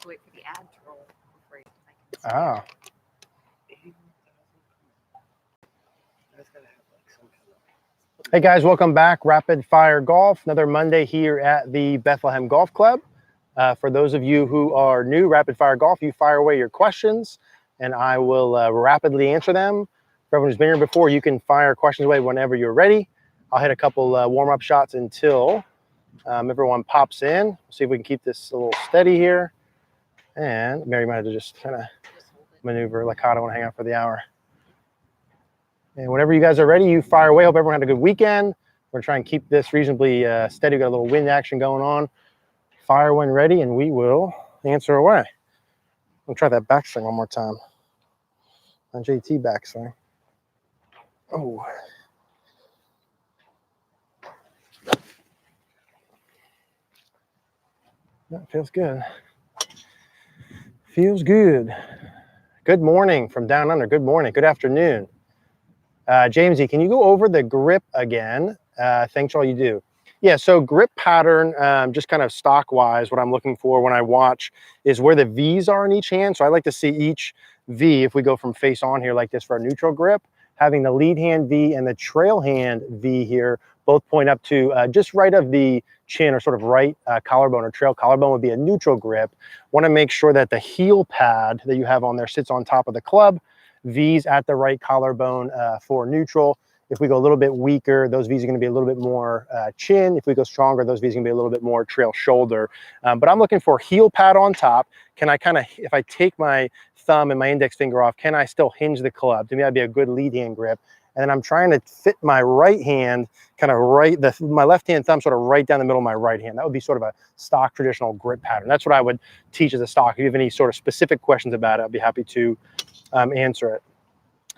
Wait for the ad to roll before you Ah. Hey guys, welcome back. Rapid Fire Golf, another Monday here at the Bethlehem Golf Club. For those of you who are new, Rapid Fire Golf, you fire away your questions and I will rapidly answer them. For everyone who's been here before, you can fire questions away whenever you're ready. I'll hit a couple warm-up shots until everyone pops in. See if we can keep this a little steady here. And Mary might have to just kind of maneuver like I don't want to hang out for the hour. And whenever you guys are ready, you fire away. Hope everyone had a good weekend. We're going to try and keep this reasonably steady. We've got a little wind action going on. Fire when ready, and we will answer away. I'll try that backswing one more time. On JT backswing. Oh. That feels good. Feels good. Good morning from down under. Good morning. Good afternoon. Jamesy, can you go over the grip again? Thanks all you do. Yeah, so grip pattern, just kind of stock wise, what I'm looking for when I watch is where the V's are in each hand. So I like to see each V, if we go from face on here like this for a neutral grip, having the lead hand V and the trail hand V here, both point up to just right of the chin or sort of right collarbone or trail collarbone would be a neutral grip. Want to make sure that the heel pad that you have on there sits on top of the club. V's at the right collarbone for neutral. If we go a little bit weaker, those V's are going to be a little bit more chin. If we go stronger, those V's are going to be a little bit more trail shoulder. But I'm looking for heel pad on top. Can I kind of, if I take my thumb and my index finger off, can I still hinge the club? To me, that'd be a good lead hand grip. And then I'm trying to fit my right hand, kind of my left hand thumb sort of right down the middle of my right hand. That would be sort of a stock traditional grip pattern. That's what I would teach as a stock. If you have any sort of specific questions about it, I'd be happy to answer it.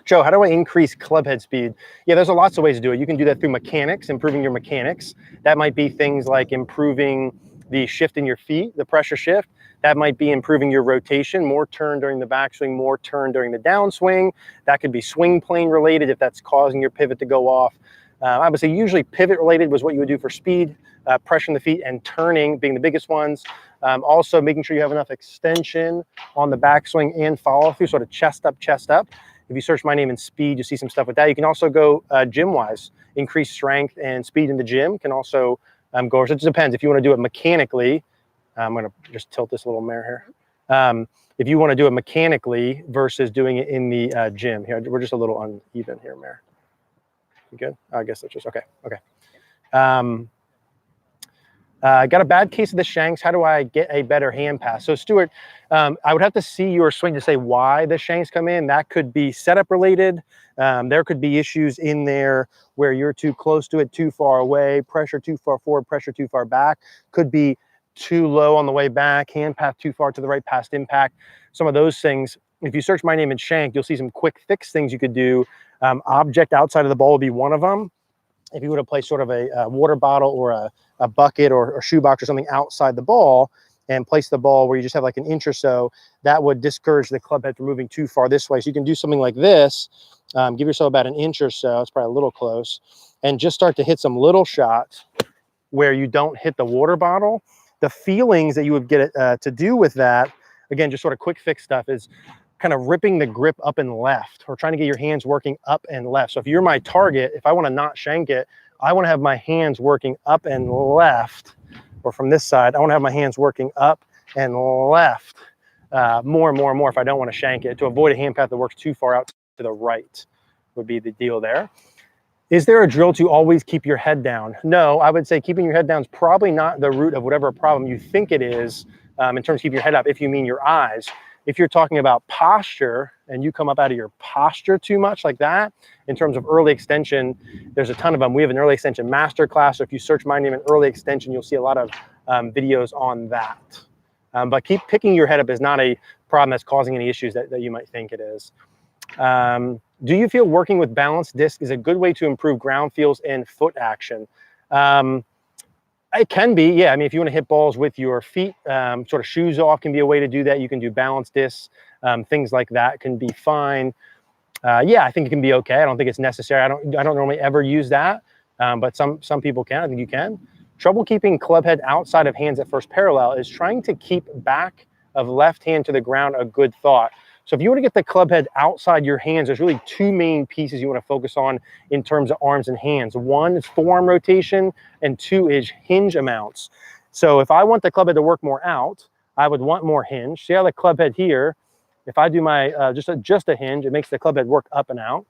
Joe, how do I increase club head speed? Yeah, there's lots of ways to do it. You can do that through mechanics, improving your mechanics. That might be things like improving the shift in your feet, the pressure shift. That might be improving your rotation, more turn during the backswing, more turn during the downswing. That could be swing plane related if that's causing your pivot to go off. I would say usually pivot related was what you would do for speed, pressure in the feet and turning being the biggest ones. Also making sure you have enough extension on the backswing and follow through, sort of chest up, chest up. If you search my name in speed, you'll see some stuff with that. You can also go gym-wise, increase strength and speed in the gym can also go, so it just depends. If you want to do it mechanically, I'm going to just tilt this little mare here. If you want to do it mechanically versus doing it in the gym, here, we're just a little uneven here, mare. You good? I guess that's just, okay, okay. Got a bad case of the Shanks. How do I get a better hand pass? So Stuart, I would have to see your swing to say why the Shanks come in. That could be setup related. There could be issues in there where you're too close to it, too far away, pressure too far forward, pressure too far back. Could be too low on the way back, hand path too far to the right past impact. Some of those things, if you search my name in Shank, you'll see some quick fix things you could do. Object outside of the ball would be one of them. If you were to place sort of a water bottle or a bucket or shoebox or something outside the ball and place the ball where you just have like an inch or so, that would discourage the club head from moving too far this way. So you can do something like this, give yourself about an inch or so, it's probably a little close, and just start to hit some little shots where you don't hit the water bottle. The feelings that you would get to do with that, again, just sort of quick fix stuff, is kind of ripping the grip up and left or trying to get your hands working up and left. So if you're my target, if I want to not shank it, I want to have my hands working up and left, or from this side, I want to have my hands working up and left more and more and more if I don't want to shank it, to avoid a hand path that works too far out to the right would be the deal there. Is there a drill to always keep your head down? No, I would say keeping your head down is probably not the root of whatever problem you think it is in terms of keeping your head up, if you mean your eyes. If you're talking about posture and you come up out of your posture too much like that, in terms of early extension, there's a ton of them. We have an early extension master class. So if you search my name in early extension, you'll see a lot of videos on that. But keep picking your head up is not a problem that's causing any issues that you might think it is. Do you feel working with balanced disc is a good way to improve ground feels and foot action? It can be, yeah. I mean, if you want to hit balls with your feet, sort of shoes off can be a way to do that. You can do balanced discs, things like that can be fine. Yeah, I think it can be okay. I don't think it's necessary. I don't normally ever use that, but some people can. I think you can. Trouble keeping club head outside of hands at first parallel is trying to keep back of left hand to the ground a good thought. So if you want to get the club head outside your hands, there's really two main pieces you want to focus on in terms of arms and hands. One is forearm rotation, and two is hinge amounts. So if I want the club head to work more out, I would want more hinge. See how the club head here, if I do my just a hinge, it makes the club head work up and out,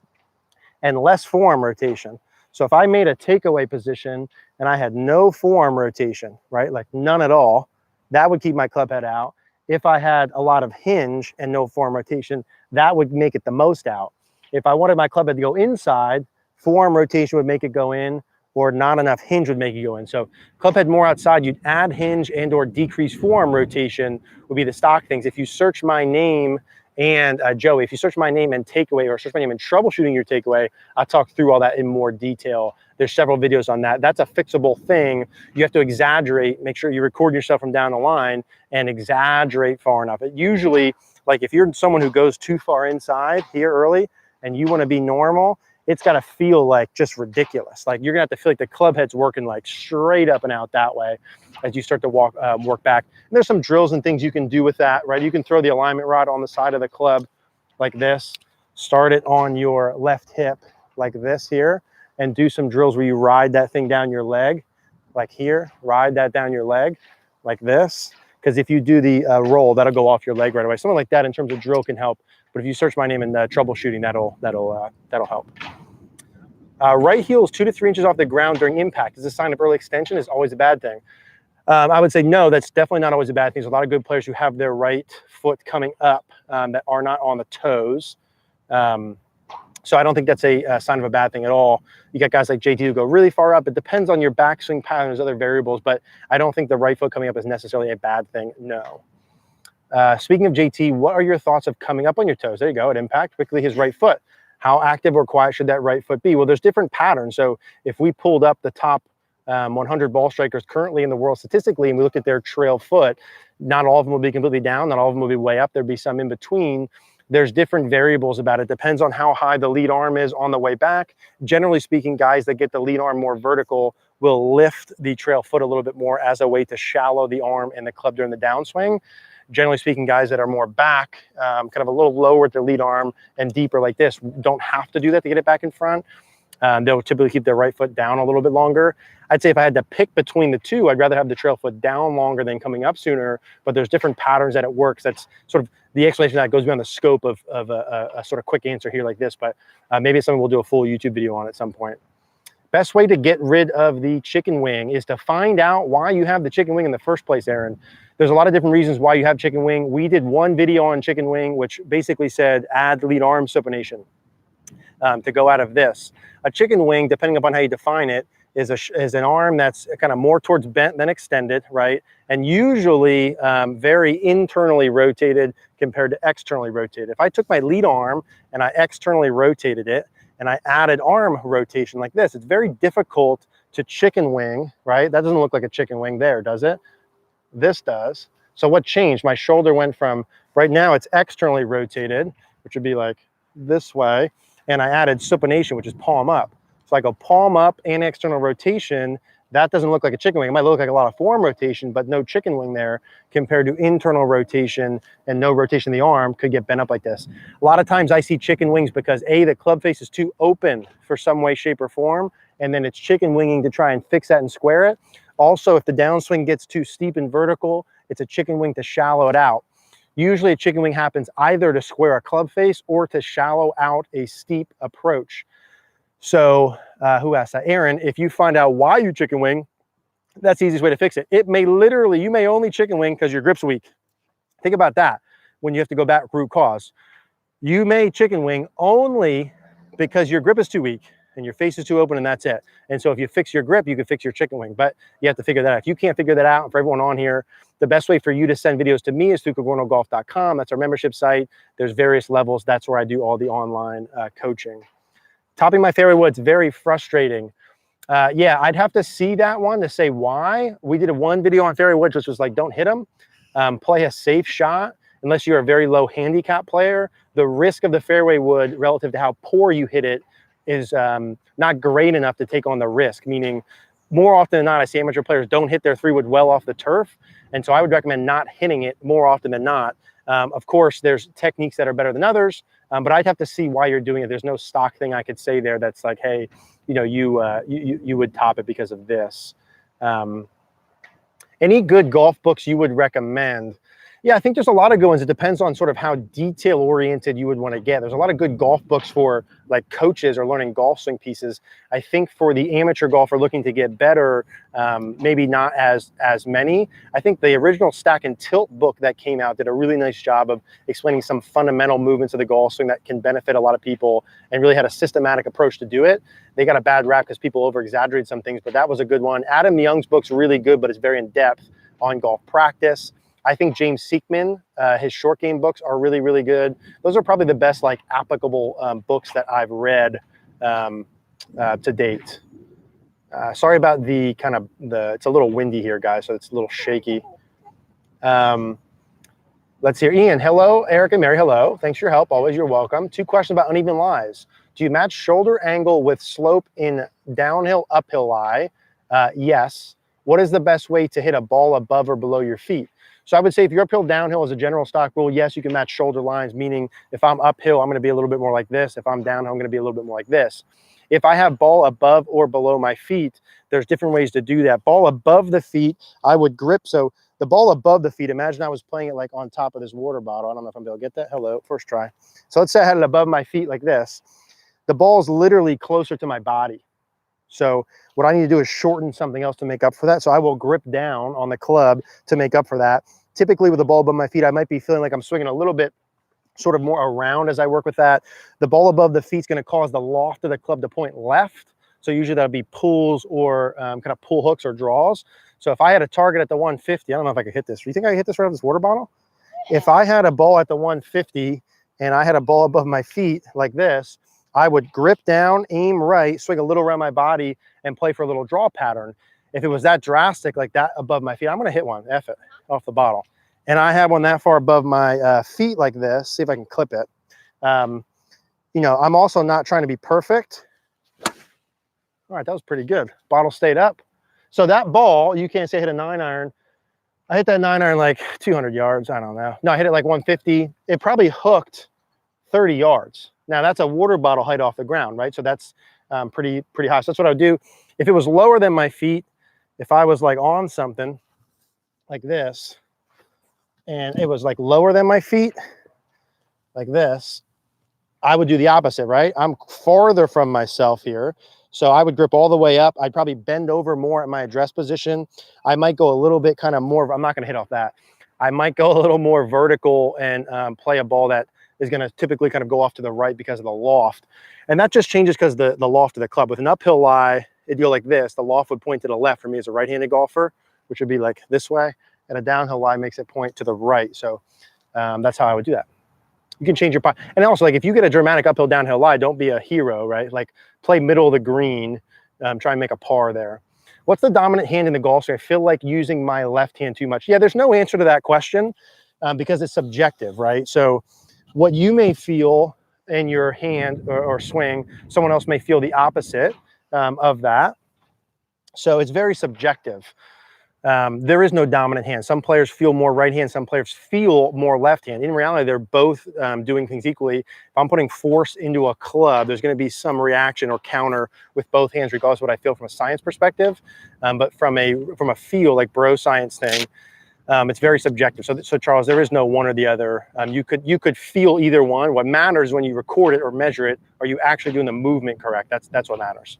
and less forearm rotation. So if I made a takeaway position and I had no forearm rotation, right, like none at all, that would keep my club head out. If I had a lot of hinge and no forearm rotation, that would make it the most out. If I wanted my club head to go inside, forearm rotation would make it go in, or not enough hinge would make it go in. So club head more outside, you'd add hinge and or decrease forearm rotation would be the stock things. If you search my name and Joey, if you search my name and takeaway, or search my name and troubleshooting your takeaway, I'll talk through all that in more detail. There's several videos on that. That's a fixable thing. You have to exaggerate, make sure you record yourself from down the line and exaggerate far enough. It usually, like if you're someone who goes too far inside here early and you want to be normal, it's got to feel like just ridiculous. Like you're gonna have to feel like the club head's working like straight up and out that way as you start to work back. And there's some drills and things you can do with that, right? You can throw the alignment rod on the side of the club like this, start it on your left hip like this here, and do some drills where you ride that thing down your leg, like here, ride that down your leg like this. Because if you do the roll, that'll go off your leg right away. Something like that in terms of drill can help. But if you search my name in troubleshooting, that'll help. Right heel is 2 to 3 inches off the ground during impact. Is a sign of early extension? Is always a bad thing? I would say no, that's definitely not always a bad thing. There's a lot of good players who have their right foot coming up that are not on the toes. So I don't think that's a sign of a bad thing at all. You got guys like JT who go really far up. It depends on your backswing pattern. There's other variables, but I don't think the right foot coming up is necessarily a bad thing, no. Speaking of JT, what are your thoughts of coming up on your toes? There you go, at impact, quickly his right foot. How active or quiet should that right foot be? Well, there's different patterns. So if we pulled up the top 100 ball strikers currently in the world statistically, and we looked at their trail foot, not all of them will be completely down, not all of them will be way up. There'd be some in between. There's different variables about it. Depends on how high the lead arm is on the way back. Generally speaking, guys that get the lead arm more vertical will lift the trail foot a little bit more as a way to shallow the arm and the club during the downswing. Generally speaking, guys that are more back, kind of a little lower at their lead arm and deeper like this, don't have to do that to get it back in front. They'll typically keep their right foot down a little bit longer. I'd say if I had to pick between the two, I'd rather have the trail foot down longer than coming up sooner, but there's different patterns that it works. That's sort of the explanation that goes beyond the scope of a sort of quick answer here like this, but maybe it's something we'll do a full YouTube video on at some point. Best way to get rid of the chicken wing is to find out why you have the chicken wing in the first place, Aaron. There's a lot of different reasons why you have chicken wing. We did one video on chicken wing, which basically said add lead arm supination to go out of this. A chicken wing, depending upon how you define it, is an arm that's kind of more towards bent than extended, right? And usually very internally rotated compared to externally rotated. If I took my lead arm and I externally rotated it and I added arm rotation like this, it's very difficult to chicken wing, right? That doesn't look like a chicken wing there, does it? This does. So what changed? My shoulder went from, right now it's externally rotated, which would be like this way, and I added supination, which is palm up. So I go palm up and external rotation. That doesn't look like a chicken wing. It might look like a lot of form rotation, but no chicken wing there compared to internal rotation and no rotation of the arm could get bent up like this. A lot of times I see chicken wings because A, the club face is too open for some way, shape, or form, and then it's chicken winging to try and fix that and square it. Also, if the downswing gets too steep and vertical, it's a chicken wing to shallow it out. Usually a chicken wing happens either to square a club face or to shallow out a steep approach. So who asked that? Aaron, if you find out why you chicken wing, that's the easiest way to fix it. It may literally, you may only chicken wing because your grip's weak. Think about that when you have to go back root cause. You may chicken wing only because your grip is too weak and your face is too open, and that's it. And so if you fix your grip, you can fix your chicken wing, but you have to figure that out. If you can't figure that out, for everyone on here, the best way for you to send videos to me is through Cogorno-Golf.com. That's our membership site. There's various levels. That's where I do all the online coaching. Topping my fairway wood's very frustrating. Yeah, I'd have to see that one to say why. We did one video on fairway woods, which was like, don't hit them. Play a safe shot. Unless you're a very low handicap player, the risk of the fairway wood relative to how poor you hit it is not great enough to take on the risk, meaning more often than not, I see amateur players don't hit their 3-wood well off the turf. And so I would recommend not hitting it more often than not. Of course, there's techniques that are better than others, but I'd have to see why you're doing it. There's no stock thing I could say there that's like, hey, you know, you would top it because of this. Any good golf books you would recommend? Yeah, I think there's a lot of good ones. It depends on sort of how detail oriented you would want to get. There's a lot of good golf books for like coaches or learning golf swing pieces. I think for the amateur golfer looking to get better, maybe not as many. I think the original Stack and Tilt book that came out did a really nice job of explaining some fundamental movements of the golf swing that can benefit a lot of people and really had a systematic approach to do it. They got a bad rap because people over-exaggerate some things, but that was a good one. Adam Young's book's really good, but it's very in-depth on golf practice. I think James Siekman, his short game books are really, really good. Those are probably the best like applicable books that I've read to date. Sorry about the it's a little windy here, guys, so it's a little shaky. Let's hear Ian. Hello, Eric and Mary. Hello. Thanks for your help. Always, you're welcome. 2 questions about uneven lies. Do you match shoulder angle with slope in downhill, uphill lie? Yes. What is the best way to hit a ball above or below your feet? So I would say if you're uphill, downhill as a general stock rule, yes, you can match shoulder lines, meaning if I'm uphill, I'm going to be a little bit more like this. If I'm downhill, I'm going to be a little bit more like this. If I have ball above or below my feet, there's different ways to do that. Ball above the feet, I would grip. So the ball above the feet, imagine I was playing it like on top of this water bottle. I don't know if I'm able to get that. Hello, first try. So let's say I had it above my feet like this. The ball is literally closer to my body. So what I need to do is shorten something else to make up for that. So I will grip down on the club to make up for that. Typically with the ball above my feet, I might be feeling like I'm swinging a little bit sort of more around as I work with that. The ball above the feet is going to cause the loft of the club to point left. So usually that'll be pulls or kind of pull hooks or draws. So if I had a target at the 150, I don't know if I could hit this. Do you think I could hit this right off this water bottle? If I had a ball at the 150 and I had a ball above my feet like this, I would grip down, aim right, swing a little around my body, and play for a little draw pattern. If it was that drastic like that above my feet, I'm going to hit one, F it, off the bottle. And I have one that far above my feet like this. See if I can clip it. You know, I'm also not trying to be perfect. All right, that was pretty good. Bottle stayed up. So that ball, you can't say I hit a 9-iron. I hit that 9-iron like 200 yards. I don't know. No, I hit it like 150. It probably hooked 30 yards. Now that's a water bottle height off the ground, right? So that's pretty high. So that's what I would do. If it was lower than my feet, if I was like on something like this, and it was like lower than my feet, like this, I would do the opposite, right? I'm farther from myself here. So I would grip all the way up. I'd probably bend over more at my address position. I might go a little bit kind of more, I'm not going to hit off that. I might go a little more vertical and play a ball that is going to typically kind of go off to the right because of the loft. And that just changes because the loft of the club. With an uphill lie, it'd go like this. The loft would point to the left for me as a right-handed golfer, which would be like this way. And a downhill lie makes it point to the right. So that's how I would do that. You can change your pot. And also, like, if you get a dramatic uphill, downhill lie, don't be a hero, right? Like, play middle of the green, try and make a par there. What's the dominant hand in the golf swing? I feel like using my left hand too much. Yeah, there's no answer to that question because it's subjective, right? So what you may feel in your hand or swing, someone else may feel the opposite of that. So it's very subjective. There is no dominant hand. Some players feel more right hand, some players feel more left hand. In reality, they're both doing things equally. If I'm putting force into a club, there's going to be some reaction or counter with both hands, regardless of what I feel from a science perspective. But from a feel, like bro science thing, it's very subjective. So Charles, there is no one or the other. You could feel either one. What matters when you record it or measure it, are you actually doing the movement correct? That's what matters.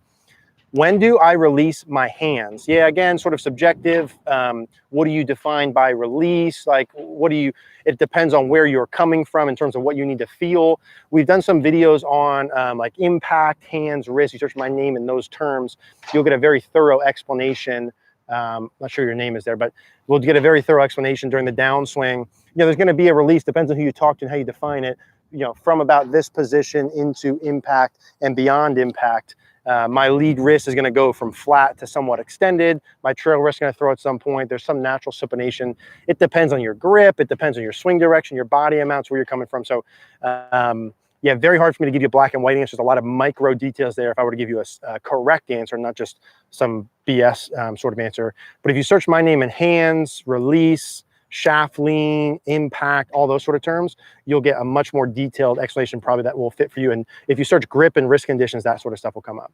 When do I release my hands? Yeah, again, sort of subjective. What do you define by release? Like, it depends on where you're coming from in terms of what you need to feel. We've done some videos on like impact, hands, wrist. You search my name in those terms, you'll get a very thorough explanation. Not sure your name is there, but we'll get a very thorough explanation during the downswing. You know, there's going to be a release, depends on who you talk to and how you define it, you know, from about this position into impact and beyond impact. My lead wrist is going to go from flat to somewhat extended. My trail wrist is going to throw at some point. There's some natural supination. It depends on your grip. It depends on your swing direction, your body amounts, where you're coming from. So, you yeah, very hard for me to give you a black and white answer. There's a lot of micro details there if I were to give you a correct answer, not just some BS sort of answer. But if you search my name in hands, release, shaft lean, impact, all those sort of terms, you'll get a much more detailed explanation probably that will fit for you. And if you search grip and wrist conditions, that sort of stuff will come up.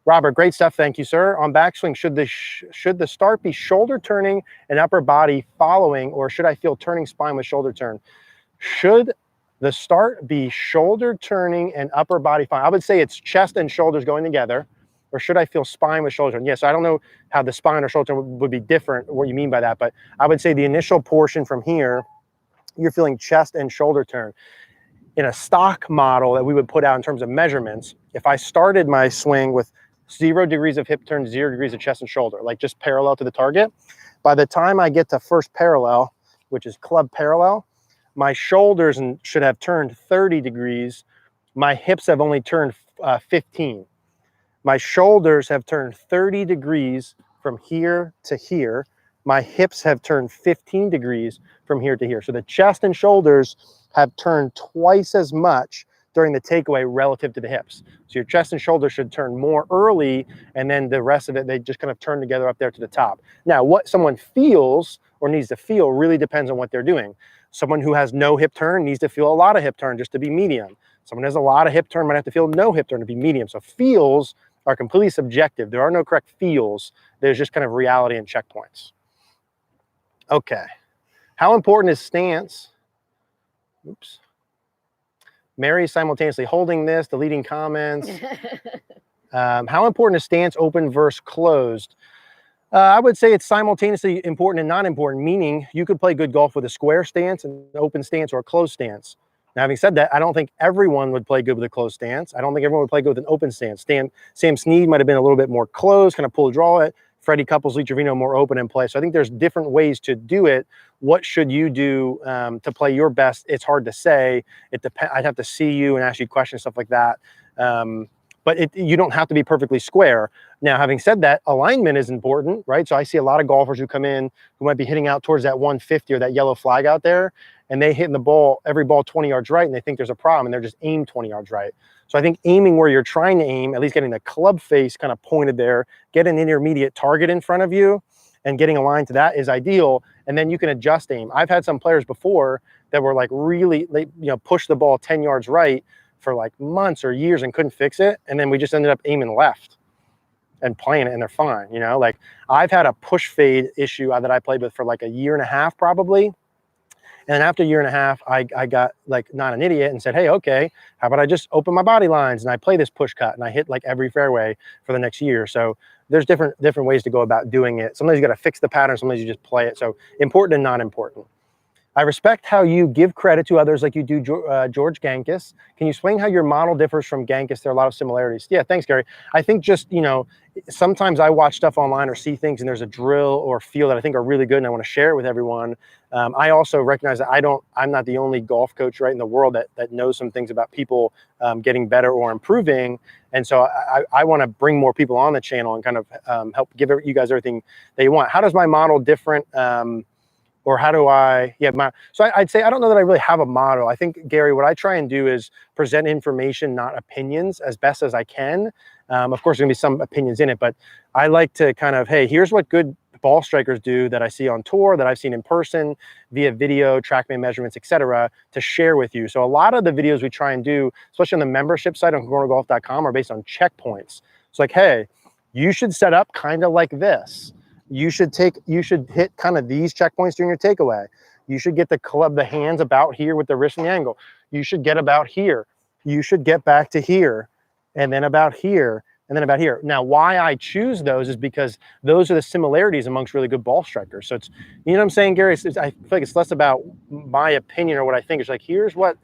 Robert, great stuff. Thank you, sir. On backswing, should the start be shoulder turning and upper body following, or should I feel turning spine with shoulder turn? Should the start be shoulder turning and upper body following? I would say it's chest and shoulders going together, or should I feel spine with shoulder turn? Yes, I don't know how the spine or shoulder turn would be different, what you mean by that, but I would say the initial portion from here, you're feeling chest and shoulder turn. In a stock model that we would put out in terms of measurements, if I started my swing with 0 degrees of hip turn, 0 degrees of chest and shoulder, like just parallel to the target, by the time I get to first parallel, which is club parallel, my shoulders should have turned 30 degrees. My hips have only turned 15. My shoulders have turned 30 degrees from here to here. My hips have turned 15 degrees from here to here. So the chest and shoulders have turned twice as much during the takeaway relative to the hips. So your chest and shoulders should turn more early, and then the rest of it, they just kind of turn together up there to the top. Now, what someone feels or needs to feel really depends on what they're doing. Someone who has no hip turn needs to feel a lot of hip turn just to be medium. Someone who has a lot of hip turn might have to feel no hip turn to be medium. So feels are completely subjective. There are no correct feels. There's just kind of reality and checkpoints. Okay. How important is stance? Oops. Mary simultaneously holding this, deleting comments. How important is stance open versus closed? I would say it's simultaneously important and not important, meaning you could play good golf with a square stance, an open stance, or a closed stance. Now, having said that, I don't think everyone would play good with a closed stance. I don't think everyone would play good with an open stance. Sam Snead might have been a little bit more closed, kind of pull, draw it. Freddie Couples, Lee Trevino more open in play. So I think there's different ways to do it. What should you do to play your best? It's hard to say. It depends. I'd have to see you and ask you questions, stuff like that. But you don't have to be perfectly square. Now, having said that, alignment is important, right? So I see a lot of golfers who come in who might be hitting out towards that 150 or that yellow flag out there, and they hitting the ball, every ball 20 yards right, and they think there's a problem, and they're just aimed 20 yards right. So I think aiming where you're trying to aim, at least getting the club face kind of pointed there, get an intermediate target in front of you, and getting aligned to that is ideal. And then you can adjust aim. I've had some players before that were like really, they push the ball 10 yards right for like months or years and couldn't fix it. And then we just ended up aiming left and playing it, and they're fine. Like I've had a push fade issue that I played with for like a year and a half probably. And then after a year and a half, I got like not an idiot and said, hey, okay, how about I just open my body lines and I play this push cut and I hit like every fairway for the next year. So there's different ways to go about doing it. Sometimes you got to fix the pattern. Sometimes you just play it. So important and not important. I respect how you give credit to others like you do George Gankis. Can you explain how your model differs from Gankis? There are a lot of similarities. Yeah, thanks, Gary. I think just, sometimes I watch stuff online or see things and there's a drill or feel that I think are really good and I want to share it with everyone. I also recognize that I'm not the only golf coach right in the world that knows some things about people getting better or improving. And so I want to bring more people on the channel and kind of help give you guys everything that you want. How does my model different? Or how do I, so I'd say I don't know that I really have a model. I think, Gary, what I try and do is present information, not opinions, as best as I can. Of course, there's going to be some opinions in it, but I like to kind of, hey, here's what good ball strikers do that I see on tour, that I've seen in person, via video, TrackMan measurements, etc., to share with you. So a lot of the videos we try and do, especially on the membership site on cogornogolf.com, are based on checkpoints. It's like, hey, you should set up kind of like this. You should hit kind of these checkpoints during your takeaway. You should get the hands about here with the wrist and the angle. You should get about here. You should get back to here, and then about here, and then about here. Now, why I choose those is because those are the similarities amongst really good ball strikers. So it's, you know what I'm saying, Gary? I feel like it's less about my opinion or what I think. It's like, here's what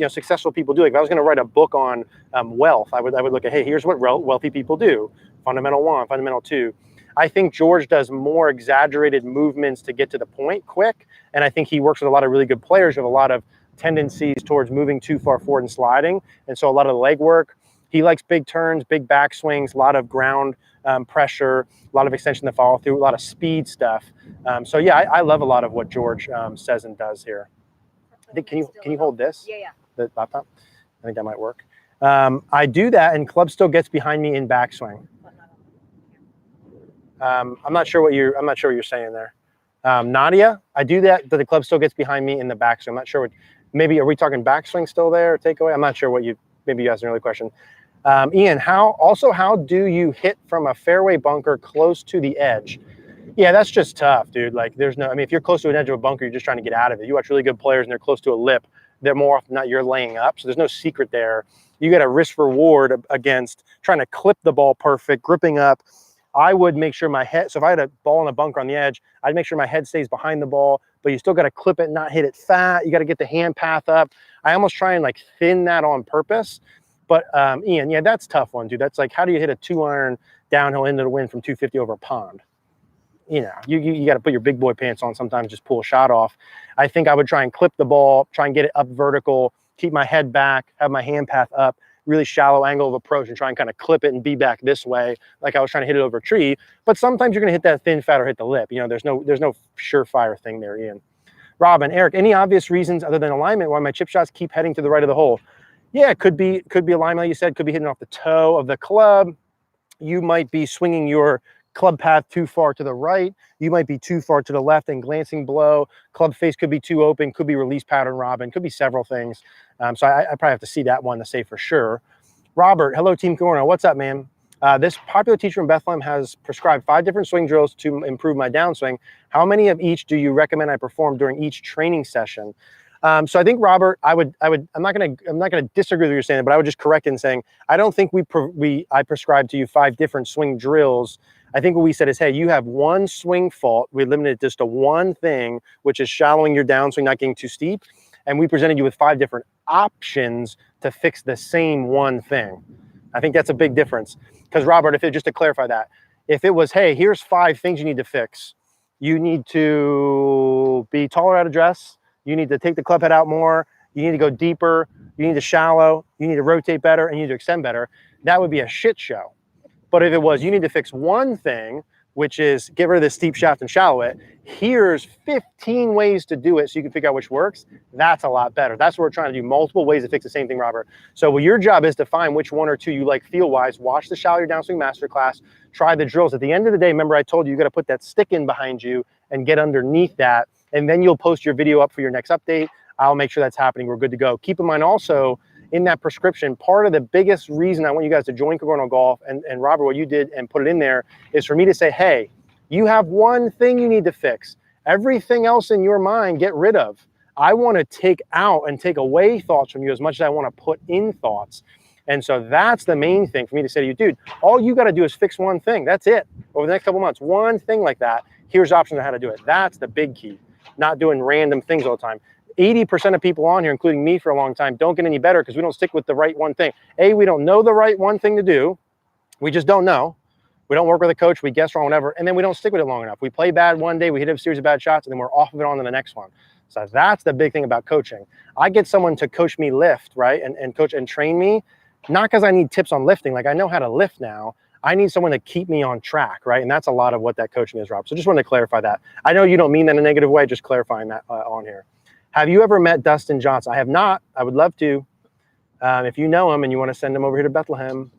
successful people do. Like if I was going to write a book on wealth, I would look at, hey, here's what wealthy people do. Fundamental 1, fundamental 2. I think George does more exaggerated movements to get to the point quick. And I think he works with a lot of really good players who have a lot of tendencies towards moving too far forward and sliding. And so a lot of the leg work, he likes big turns, big backswings, a lot of ground pressure, a lot of extension to follow through, a lot of speed stuff. So yeah, I love a lot of what George says and does here. I think, can you hold this? Yeah. The laptop? think that might work. I do that and club still gets behind me in backswing. I'm not sure what you're saying there. Nadia, I do that, but the club still gets behind me in the backswing. I'm not sure what, maybe, are we talking backswing still there or takeaway? I'm not sure what maybe you asked an early question. Ian, how do you hit from a fairway bunker close to the edge? Yeah, that's just tough, dude. Like if you're close to an edge of a bunker, you're just trying to get out of it. You watch really good players and they're close to a lip. They're more often not, you're laying up. So there's no secret there. You got a risk reward against trying to clip the ball perfect, gripping up. I would make sure my head, so if I had a ball in a bunker on the edge, I'd make sure my head stays behind the ball, but you still got to clip it, not hit it fat. You got to get the hand path up. I almost try and like thin that on purpose. But Ian, yeah, that's a tough one, dude. That's like, how do you hit a 2-iron downhill into the wind from 250 over a pond? You know, you got to put your big boy pants on sometimes, just pull a shot off. I think I would try and clip the ball, try and get it up vertical, keep my head back, have my hand path up, really shallow angle of approach and try and kind of clip it and be back this way, like I was trying to hit it over a tree. But sometimes you're going to hit that thin fat or hit the lip. You know, there's no surefire thing there, Ian. Robin, Eric, any obvious reasons other than alignment why my chip shots keep heading to the right of the hole? Yeah, it could be alignment, like you said, could be hitting off the toe of the club. You might be swinging your club path too far to the right. You might be too far to the left and glancing below. Club face could be too open, could be release pattern, Robin, could be several things. So I probably have to see that one to say for sure. Robert, hello, Team Cogorno. What's up, man? This popular teacher in Bethlehem has prescribed 5 different swing drills to improve my downswing. How many of each do you recommend I perform during each training session? So I think, Robert, I'm not gonna disagree with what you're saying, but I would just correct in saying I don't think I prescribed to you 5 different swing drills. I think what we said is, hey, you have one swing fault. We limited it just to one thing, which is shallowing your downswing, not getting too steep. And we presented you with 5 different options to fix the same one thing. I think that's a big difference. Because Robert, just to clarify that, if it was, hey, here's 5 things you need to fix. You need to be taller out of dress. You need to take the club head out more. You need to go deeper. You need to shallow. You need to rotate better, and you need to extend better. That would be a shit show. But if it was, you need to fix one thing, which is get rid of the steep shaft and shallow it. Here's 15 ways to do it so you can figure out which works. That's a lot better. That's what we're trying to do, multiple ways to fix the same thing, Robert. So well, your job is to find which 1 or 2 you like feel-wise. Watch the Shallow Your Downswing Masterclass. Try the drills. At the end of the day, remember I told you, you got to put that stick in behind you and get underneath that. And then you'll post your video up for your next update. I'll make sure that's happening. We're good to go. Keep in mind also, in that prescription, part of the biggest reason I want you guys to join Cogorno Golf, and Robert, what you did and put it in there, is for me to say, hey, you have one thing you need to fix. Everything else in your mind, get rid of. I want to take out and take away thoughts from you as much as I want to put in thoughts. And so that's the main thing for me to say to you, dude, all you got to do is fix one thing. That's it. Over the next couple months, one thing like that. Here's options on how to do it. That's the big key. Not doing random things all the time. 80% of people on here, including me for a long time, don't get any better because we don't stick with the right one thing. A, we don't know the right one thing to do. We just don't know. We don't work with a coach. We guess wrong, whatever. And then we don't stick with it long enough. We play bad one day. We hit a series of bad shots, and then we're off of it on to the next one. So that's the big thing about coaching. I get someone to coach me lift, right, and coach and train me, not because I need tips on lifting. Like I know how to lift now. I need someone to keep me on track, right? And that's a lot of what that coaching is, Rob. So just wanted to clarify that. I know you don't mean that in a negative way, just clarifying that on here. Have you ever met Dustin Johnson? I have not. I would love to. If you know him and you want to send him over here to Bethlehem.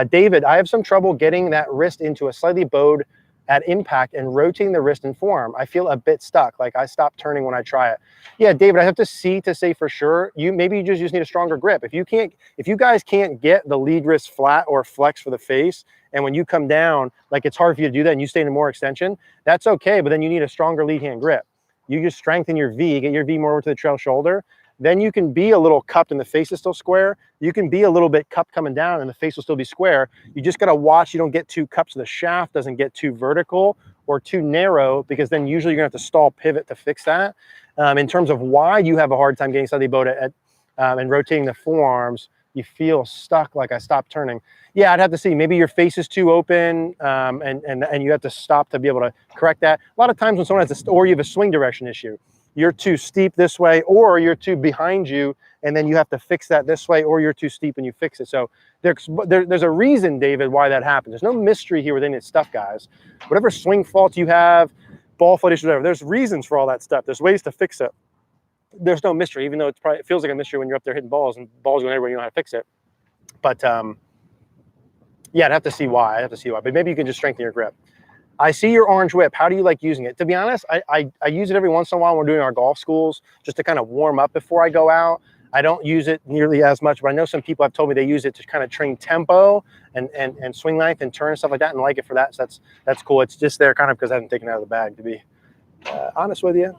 David, I have some trouble getting that wrist into a slightly bowed at impact and rotating the wrist and forearm. I feel a bit stuck, like I stop turning when I try it. Yeah, David, I have to see to say for sure. Maybe you just need a stronger grip. If you guys can't get the lead wrist flat or flex for the face, and when you come down, like it's hard for you to do that and you stay in more extension, that's okay, but then you need a stronger lead hand grip. You just strengthen your V, get your V more over to the trail shoulder. Then you can be a little cupped and the face is still square. You can be a little bit cupped coming down and the face will still be square. You just got to watch you don't get too cupped so the shaft doesn't get too vertical or too narrow, because then usually you're going to have to stall pivot to fix that. In terms of why you have a hard time getting slightly bowed and rotating the forearms, you feel stuck, like I stopped turning. Yeah, I'd have to see. Maybe your face is too open and you have to stop to be able to correct that. A lot of times when someone has or you have a swing direction issue, you're too steep this way, or you're too behind you, and then you have to fix that this way, or you're too steep and you fix it. So there's a reason, David, why that happens. There's no mystery here with any of this stuff, guys. Whatever swing faults you have, ball foot issues, whatever, there's reasons for all that stuff. There's ways to fix it. there's no mystery, even though it feels like a mystery when you're up there hitting balls and balls going everywhere, you know how to fix it. But yeah, I'd have to see why. But maybe you can just strengthen your grip. I see your orange whip. How do you like using it? To be honest, I use it every once in a while when we're doing our golf schools, just to kind of warm up before I go out. I don't use it nearly as much, but I know some people have told me they use it to kind of train tempo and swing length and turn and stuff like that, and like it for that. So that's cool. It's just there kind of because I haven't taken it out of the bag, to be honest with you.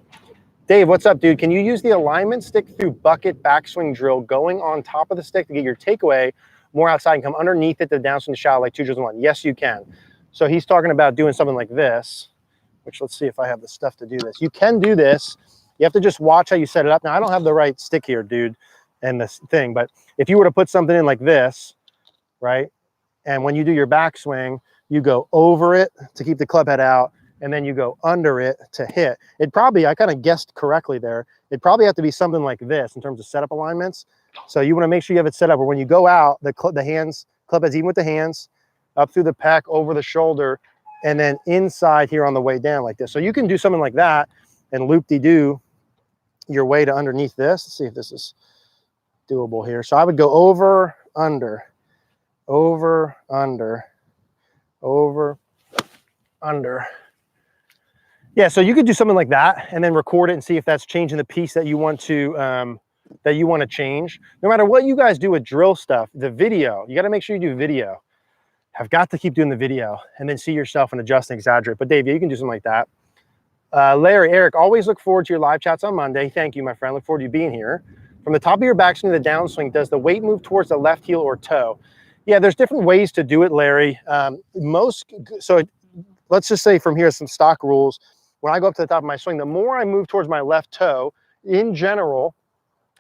Dave, what's up, dude? Can you use the alignment stick through bucket backswing drill going on top of the stick to get your takeaway more outside and come underneath it to downswing the shot like 2 drills in 1? Yes, you can. So he's talking about doing something like this, which let's see if I have the stuff to do this. You can do this. You have to just watch how you set it up. Now, I don't have the right stick here, dude, and this thing, but if you were to put something in like this, right, and when you do your backswing, you go over it to keep the club head out, and then you go under it to hit. It probably, I kind of guessed correctly there, it'd probably have to be something like this in terms of setup alignments. So you want to make sure you have it set up where when you go out, the hands, club head's even with the hands, up through the pec, over the shoulder, and then inside here on the way down like this. So you can do something like that and loop-de-doo your way to underneath this. Let's see if this is doable here. So I would go over, under, over, under, over, under. Yeah, so you could do something like that and then record it and see if that's changing the piece that you want to change. No matter what you guys do with drill stuff, the video, you got to make sure you do video. I've got to keep doing the video and then see yourself and adjust and exaggerate. But Dave, yeah, you can do something like that. Larry, Eric, always look forward to your live chats on Monday. Thank you, my friend. Look forward to you being here. From the top of your backswing to the downswing, does the weight move towards the left heel or toe? Yeah, there's different ways to do it, Larry. So let's just say from here, some stock rules. When I go up to the top of my swing, the more I move towards my left toe, in general,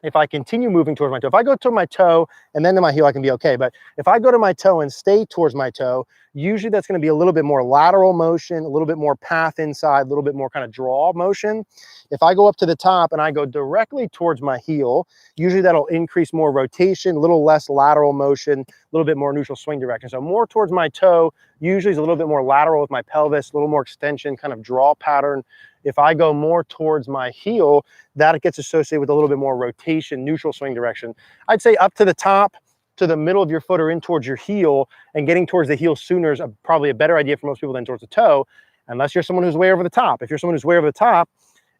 if I continue moving towards my toe, if I go to my toe and then to my heel, I can be okay. But if I go to my toe and stay towards my toe, usually that's going to be a little bit more lateral motion, a little bit more path inside, a little bit more kind of draw motion. If I go up to the top and I go directly towards my heel, usually that'll increase more rotation, a little less lateral motion, a little bit more neutral swing direction. So more towards my toe, usually is a little bit more lateral with my pelvis, a little more extension, kind of draw pattern. If I go more towards my heel, that gets associated with a little bit more rotation, neutral swing direction. I'd say up to the top, to the middle of your foot or in towards your heel, and getting towards the heel sooner is probably a better idea for most people than towards the toe, unless you're someone who's way over the top. If you're someone who's way over the top,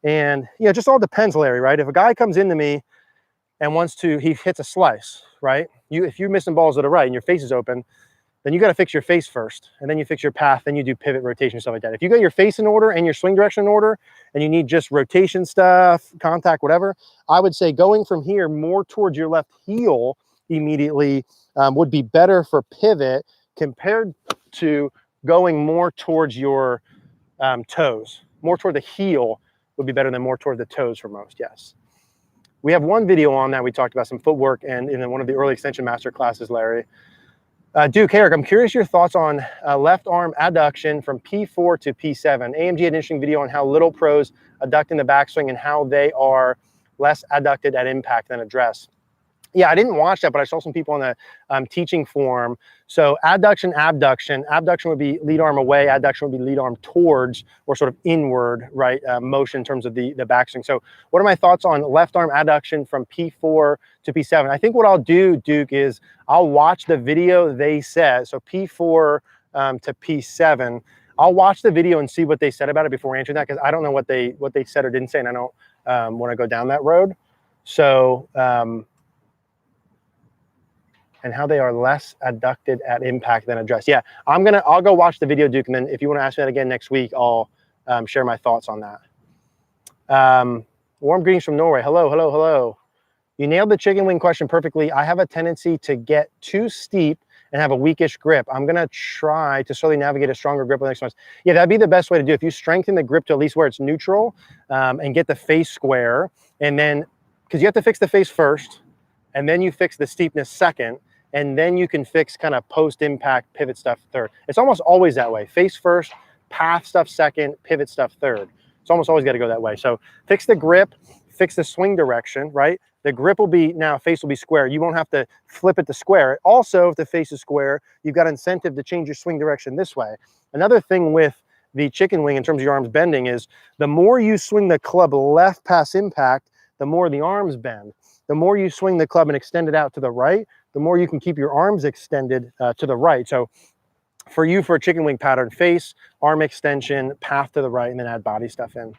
and it just all depends, Larry, right? If a guy comes into me and he hits a slice, right? If you're missing balls to the right and your face is open, then you got to fix your face first, and then you fix your path, then you do pivot, rotation, stuff like that. If you got your face in order and your swing direction in order, and you need just rotation stuff, contact, whatever, I would say going from here more towards your left heel immediately would be better for pivot compared to going more towards your toes. More toward the heel would be better than more toward the toes for most, yes. We have one video on that. We talked about some footwork and in one of the early extension master classes, Larry. Duke, Eric, I'm curious your thoughts on left arm adduction from P4 to P7. AMG had an interesting video on how little pros adduct in the backswing and how they are less adducted at impact than address. Yeah, I didn't watch that, but I saw some people on the teaching forum. So adduction, abduction. Abduction would be lead arm away. Adduction would be lead arm towards or sort of inward, right, motion in terms of the backswing. So what are my thoughts on left arm adduction from P4 to P7? I think what I'll do, Duke, is I'll watch the video they said. So P4 to P7. I'll watch the video and see what they said about it before answering that, because I don't know what they said or didn't say, and I don't want to go down that road. So and how they are less adducted at impact than address. Yeah, I'll go watch the video, Duke, and then if you want to ask me that again next week, I'll share my thoughts on that. Warm greetings from Norway. Hello, hello, hello. You nailed the chicken wing question perfectly. I have a tendency to get too steep and have a weakish grip. I'm going to try to slowly navigate a stronger grip with the next ones. Yeah, that'd be the best way to do it. If you strengthen the grip to at least where it's neutral and get the face square, and then, because you have to fix the face first, and then you fix the steepness second, and then you can fix kind of post-impact pivot stuff third. It's almost always that way. Face first, path stuff second, pivot stuff third. It's almost always got to go that way. So fix the grip, fix the swing direction, right? The grip will be, now face will be square. You won't have to flip it to square. Also, if the face is square, you've got incentive to change your swing direction this way. Another thing with the chicken wing in terms of your arms bending is the more you swing the club left past impact, the more the arms bend. The more you swing the club and extend it out to the right, the more you can keep your arms extended to the right. So for you, for a chicken wing pattern, face, arm extension, path to the right, and then add body stuff in.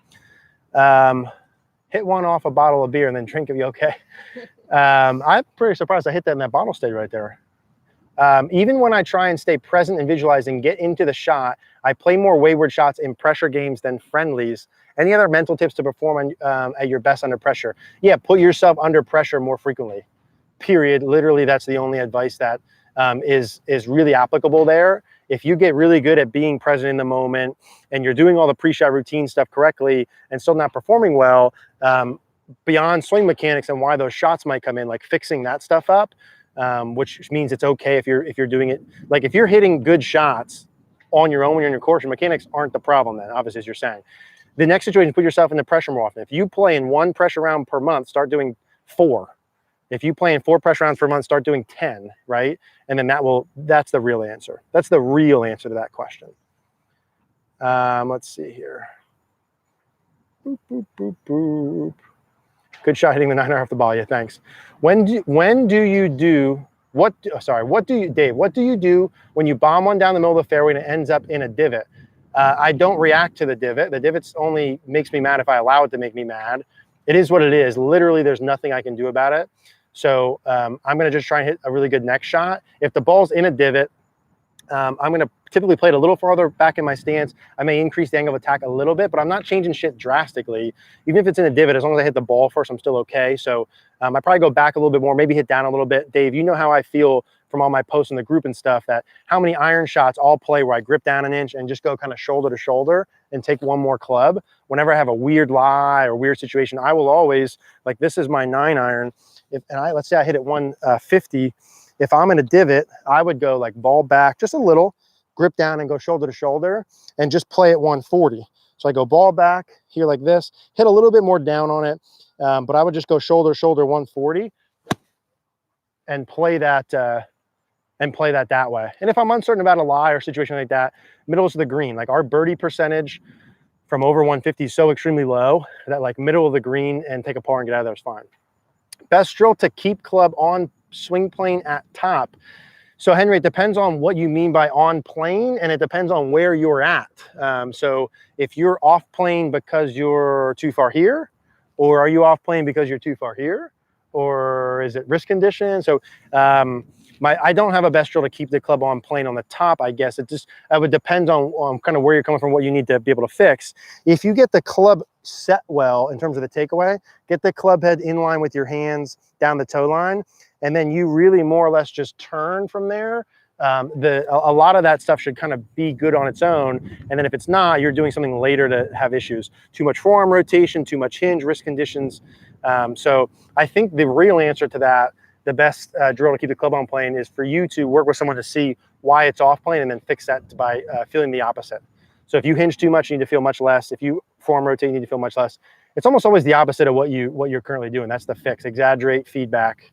Hit one off a bottle of beer and then drink it. Okay. I'm pretty surprised I hit that in that bottle stage right there. Even when I try and stay present and visualize and get into the shot, I play more wayward shots in pressure games than friendlies. Any other mental tips to perform at your best under pressure? Yeah, put yourself under pressure more frequently. Period. Literally, that's the only advice that is really applicable there. If you get really good at being present in the moment and you're doing all the pre-shot routine stuff correctly and still not performing well, beyond swing mechanics and why those shots might come in, like fixing that stuff up, which means it's okay if you're doing it. Like if you're hitting good shots on your own when you're in your course, your mechanics aren't the problem then, obviously, as you're saying. The next situation, put yourself in the pressure more often. If you play in 1 pressure round per month, start doing 4. If you play in 4 pressure rounds per month, start doing 10, right? And then that's the real answer. That's the real answer to that question. Let's see here. Boop, boop, boop, boop. Good shot hitting the 9 off the ball. Yeah, thanks. What do you do when you bomb one down the middle of the fairway and it ends up in a divot? I don't react to the divot. The divot only makes me mad if I allow it to make me mad. It is what it is. Literally, there's nothing I can do about it. So I'm going to just try and hit a really good next shot. If the ball's in a divot, I'm going to typically play it a little farther back in my stance. I may increase the angle of attack a little bit, but I'm not changing shit drastically. Even if it's in a divot, as long as I hit the ball first, I'm still okay. So I probably go back a little bit more, maybe hit down a little bit. Dave, you know how I feel from all my posts in the group and stuff, that how many iron shots I'll play where I grip down an inch and just go kind of shoulder to shoulder and take one more club. Whenever I have a weird lie or weird situation, I will always, like this is my 9 iron. Let's say I hit it 150. If I'm in a divot, I would go like ball back just a little, grip down and go shoulder to shoulder and just play at 140. So I go ball back here like this, hit a little bit more down on it, but I would just go shoulder to shoulder 140 and play that that way. And if I'm uncertain about a lie or situation like that, middle to the green, like our birdie percentage from over 150 is so extremely low that like middle of the green and take a par and get out of there is fine. Best drill to keep club on swing plane at top. So Henry, it depends on what you mean by on plane, and it depends on where you're at. So if you're off plane because you're too far here, or are you off plane because you're too far here, or is it wrist condition? So I don't have a best drill to keep the club on plane on the top. I guess it would depend on kind of where you're coming from, what you need to be able to fix. If you get the club set well in terms of the takeaway, get the club head in line with your hands down the toe line, and then you really more or less just turn from there. A lot of that stuff should kind of be good on its own. And then if it's not, you're doing something later to have issues. Too much forearm rotation, too much hinge, wrist conditions. So I think the real answer to that, the best drill to keep the club on plane is for you to work with someone to see why it's off plane and then fix that by feeling the opposite. So if you hinge too much, you need to feel much less. If you forearm rotate, you need to feel much less. It's almost always the opposite of what you're currently doing. That's the fix. Exaggerate, feedback.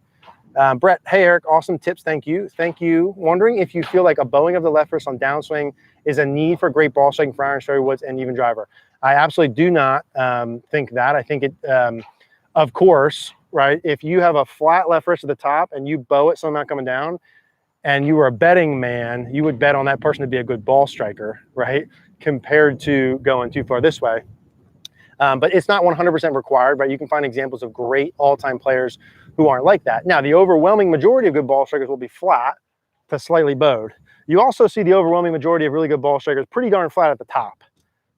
Brett, hey Eric, awesome tips. Thank you. Thank you. Wondering if you feel like a bowing of the left wrist on downswing is a need for great ball striking for irons, fairway woods, and even driver. I absolutely do not think that. I think it, of course, right? If you have a flat left wrist at the top and you bow it, some amount coming down, and you were a betting man, you would bet on that person to be a good ball striker, right? Compared to going too far this way. But it's not 100% required, right? You can find examples of great all-time players who aren't like that. Now, the overwhelming majority of good ball strikers will be flat to slightly bowed. You also see the overwhelming majority of really good ball strikers pretty darn flat at the top,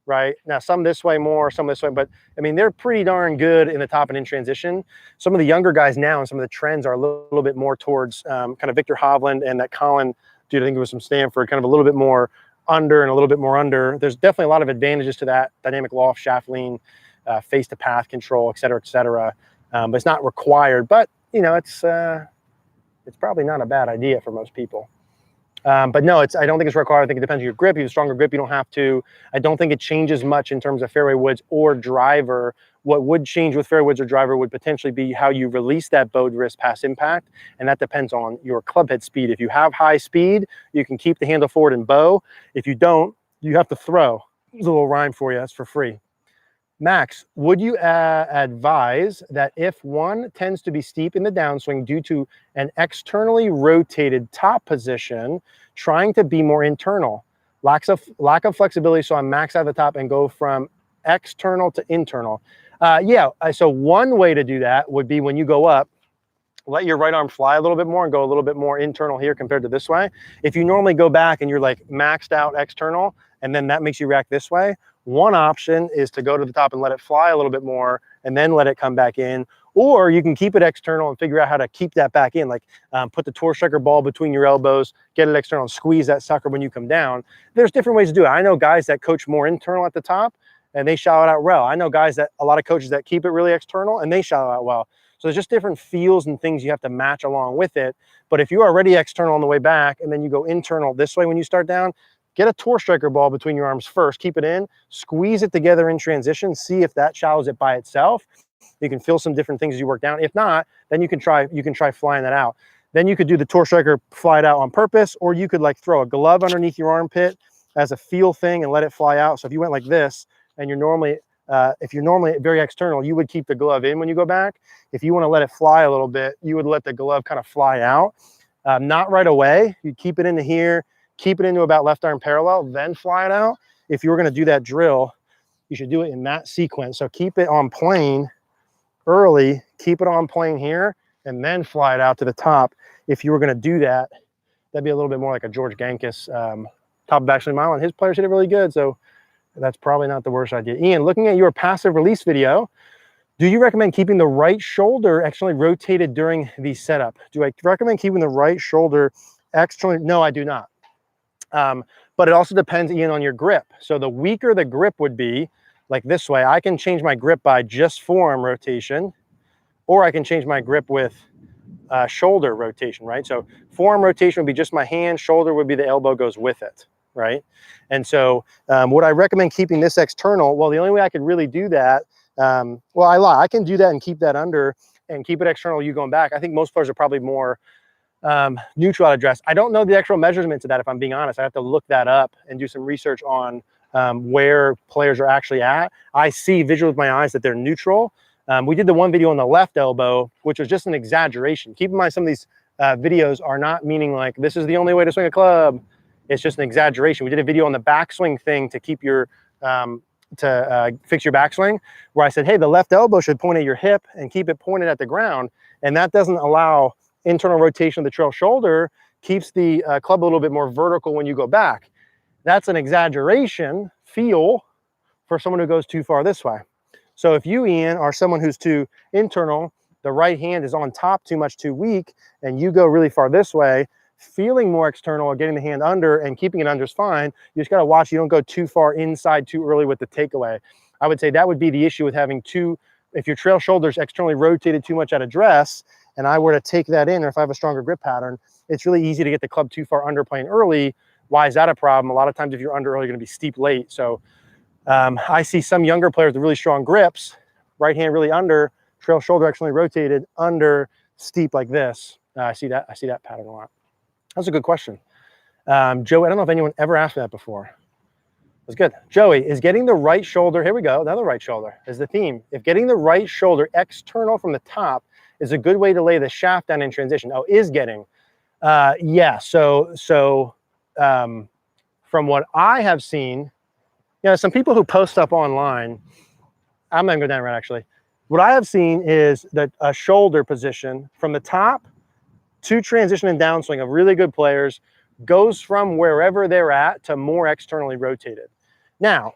right? Now, some this way more, some this way, but I mean, they're pretty darn good in the top and in transition. Some of the younger guys now and some of the trends are a little bit more towards kind of Victor Hovland and that Colin dude, I think it was from Stanford, kind of a little bit more under and a little bit more under. There's definitely a lot of advantages to that. Dynamic loft, shaft lean, face to path control, et cetera, et cetera. But it's not required, but you know, it's probably not a bad idea for most people. But no, I don't think it's required. I think it depends on your grip. You have a stronger grip, you don't have to. I don't think it changes much in terms of fairway woods or driver. What would change with fairway woods or driver would potentially be how you release that bowed wrist past impact. And that depends on your club head speed. If you have high speed, you can keep the handle forward and bow. If you don't, you have to throw. There's a little rhyme for you. That's for free. Max, would you advise that if one tends to be steep in the downswing due to an externally rotated top position, trying to be more internal, lack of flexibility, so I'm max out of the top and go from external to internal? Yeah, so one way to do that would be when you go up, let your right arm fly a little bit more and go a little bit more internal here compared to this way. If you normally go back and you're like maxed out external, and then that makes you react this way, one option is to go to the top and let it fly a little bit more and then let it come back in. Or you can keep it external and figure out how to keep that back in, like put the tour striker ball between your elbows, get it external, and squeeze that sucker when you come down. There's different ways to do it. I know guys that coach more internal at the top and they shallow it out well. I know guys that, a lot of coaches that keep it really external and they shallow out well. So there's just different feels and things you have to match along with it. But if you're already external on the way back and then you go internal this way when you start down, get a tour striker ball between your arms first, keep it in, squeeze it together in transition, see if that shallows it by itself. You can feel some different things as you work down. If not, then you can try flying that out. Then you could do the tour striker, fly it out on purpose, or you could like throw a glove underneath your armpit as a feel thing and let it fly out. So if you went like this and you're normally, if you're normally very external, you would keep the glove in when you go back. If you want to let it fly a little bit, you would let the glove kind of fly out. Not right away. You'd keep it into here, keep it into about left arm parallel, then fly it out. If you were going to do that drill, you should do it in that sequence. So keep it on plane early, keep it on plane here, and then fly it out to the top. If you were going to do that, that'd be a little bit more like a George Gankis top of backswing mile, and his players hit it really good. So that's probably not the worst idea. Ian, looking at your passive release video, do you recommend keeping the right shoulder externally rotated during the setup? Do I recommend keeping the right shoulder externally? No, I do not. But it also depends, Ian, on your grip. So the weaker the grip would be, like this way, I can change my grip by just forearm rotation, or I can change my grip with shoulder rotation, right? So forearm rotation would be just my hand, shoulder would be the elbow goes with it, right? And so would I recommend keeping this external? Well, the only way I could really do that, well, I lie. I can do that and keep that under and keep it external, you going back. I think most players are probably more neutral at address. I don't know the actual measurements of that, if I'm being honest. I have to look that up and do some research on where players are actually at. I see visually with my eyes that they're neutral. We did the one video on the left elbow, which was just an exaggeration. Keep in mind, some of these videos are not meaning like this is the only way to swing a club. It's just an exaggeration. We did a video on the backswing thing to keep your fix your backswing, where I said, hey, the left elbow should point at your hip and keep it pointed at the ground, and that doesn't allow internal rotation of the trail shoulder, keeps the club a little bit more vertical when you go back. That's an exaggeration feel for someone who goes too far this way. So if you, Ian, are someone who's too internal, the right hand is on top too much, too weak, and you go really far this way, feeling more external or getting the hand under and keeping it under is fine. You just got to watch you don't go too far inside too early with the takeaway. I would say that would be the issue with having two, if your trail shoulder's externally rotated too much at address, and I were to take that in, or if I have a stronger grip pattern, it's really easy to get the club too far under playing early. Why is that a problem? A lot of times if you're under early, you're going to be steep late. So I see some younger players with really strong grips, right hand really under, trail shoulder externally rotated, under, steep like this. I see that pattern a lot. That's a good question. Joey, I don't know if anyone ever asked me that before. That's good. Joey, is getting the right shoulder, here we go, another right shoulder is the theme. If getting the right shoulder external from the top is a good way to lay the shaft down in transition. Oh, is getting. Yeah, so from what I have seen, you know, some people who post stuff online, I'm not gonna go down right actually. What I have seen is that a shoulder position from the top to transition and downswing of really good players goes from wherever they're at to more externally rotated. Now,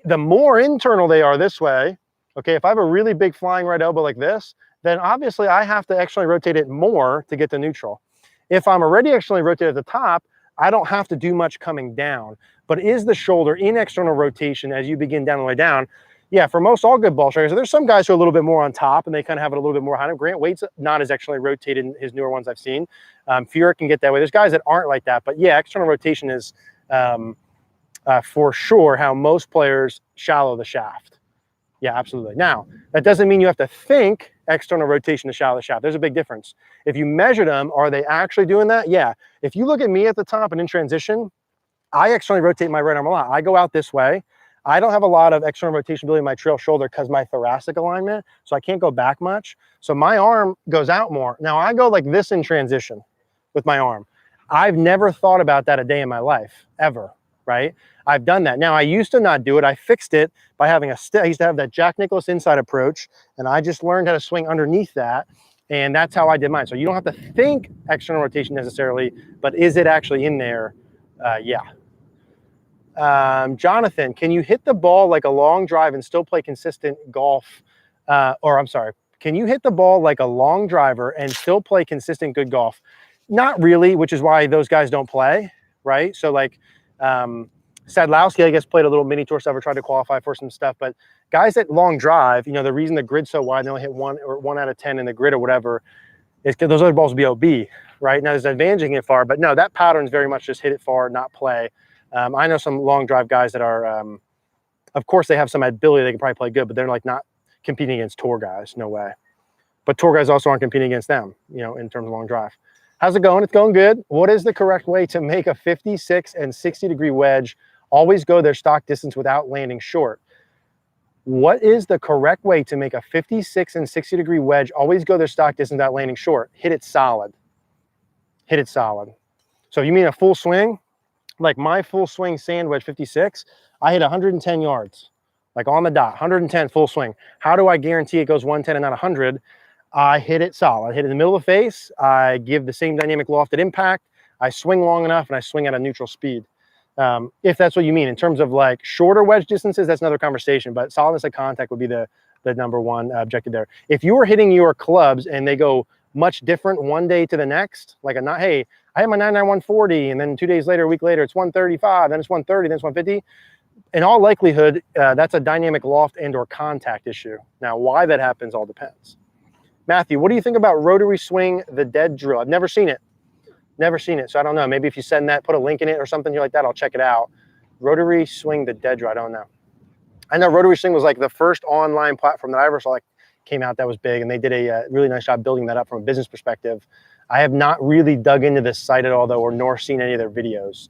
the more internal they are this way, okay, if I have a really big flying right elbow like this, then obviously I have to externally rotate it more to get to neutral. If I'm already externally rotated at the top, I don't have to do much coming down. But is the shoulder in external rotation as you begin down the way down? Yeah, for most all good ball strikers, there's some guys who are a little bit more on top and they kind of have it a little bit more high. Grant Waite's not as externally rotated in his newer ones I've seen. Furyk can get that way. There's guys that aren't like that. But yeah, external rotation is for sure how most players shallow the shaft. Yeah, absolutely. Now, that doesn't mean you have to think external rotation to shallow the shaft. There's a big difference. If you measure them, are they actually doing that? Yeah. If you look at me at the top and in transition, I externally rotate my right arm a lot. I go out this way. I don't have a lot of external rotation ability in my trail shoulder because my thoracic alignment, so I can't go back much. So my arm goes out more. Now I go like this in transition with my arm. I've never thought about that a day in my life, ever, right? I've done that. Now I used to not do it. I fixed it by having a stick. I used to have that Jack Nicklaus inside approach, and I just learned how to swing underneath that. And that's how I did mine. So you don't have to think external rotation necessarily, but is it actually in there? Yeah. Jonathan, can you hit the ball like a long drive and still play consistent golf? Can you hit the ball like a long driver and still play consistent good golf? Not really, which is why those guys don't play, right? So like Sadlowski, I guess, played a little mini tour stuff or tried to qualify for some stuff, but guys that long drive, you know, the reason the grid's so wide, they only hit 1 out of 10 in the grid or whatever, is because those other balls will be OB, right? Now there's an advantage in it far, but no, that pattern is very much just hit it far, not play. I know some long drive guys that are, of course, they have some ability. They can probably play good, but they're like not competing against tour guys. No way. But tour guys also aren't competing against them, you know, in terms of long drive. How's it going? It's going good. What is the correct way to make a 56 and 60-degree wedge always go their stock distance without landing short? What is the correct way to make a 56 and 60-degree wedge always go their stock distance without landing short? Hit it solid. Hit it solid. So if you mean a full swing, like my full swing sand wedge 56, I hit 110 yards, like on the dot, 110 full swing. How do I guarantee it goes 110 and not 100? I hit it solid. I hit it in the middle of the face. I give the same dynamic lofted impact. I swing long enough and I swing at a neutral speed. If that's what you mean. In terms of like shorter wedge distances, that's another conversation, but solidness of contact would be the number one objective there. If you were hitting your clubs and they go much different one day to the next, like hey, I had my 99140, and then 2 days later, a week later, it's 135, then it's 130, then it's 150. In all likelihood, that's a dynamic loft and or contact issue. Now, why that happens all depends. Matthew, what do you think about rotary swing the dead drill? I've never seen it. Never seen it, so I don't know. Maybe if you send that, put a link in it or something like that, I'll check it out. Rotary swing the dead drill, I don't know. I know Rotary Swing was like the first online platform that I ever saw like came out that was big, and they did a really nice job building that up from a business perspective. I have not really dug into this site at all, though, nor seen any of their videos.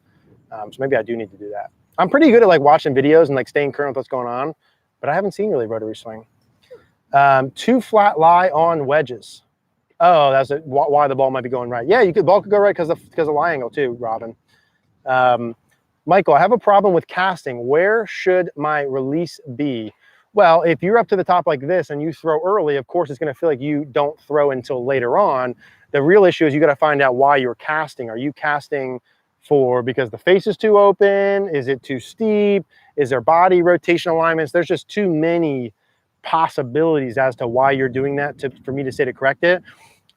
So maybe I do need to do that. I'm pretty good at like watching videos and like staying current with what's going on, but I haven't seen really Rotary Swing. Too flat lie on wedges. Oh, that's why the ball might be going right. Yeah, ball could go right because of lie angle too, Robin. Michael, I have a problem with casting. Where should my release be? Well, if you're up to the top like this and you throw early, of course, it's going to feel like you don't throw until later on. The real issue is you got to find out why you're casting. Are you casting because the face is too open? Is it too steep? Is there body rotation alignments? There's just too many possibilities as to why you're doing that for me to say to correct it.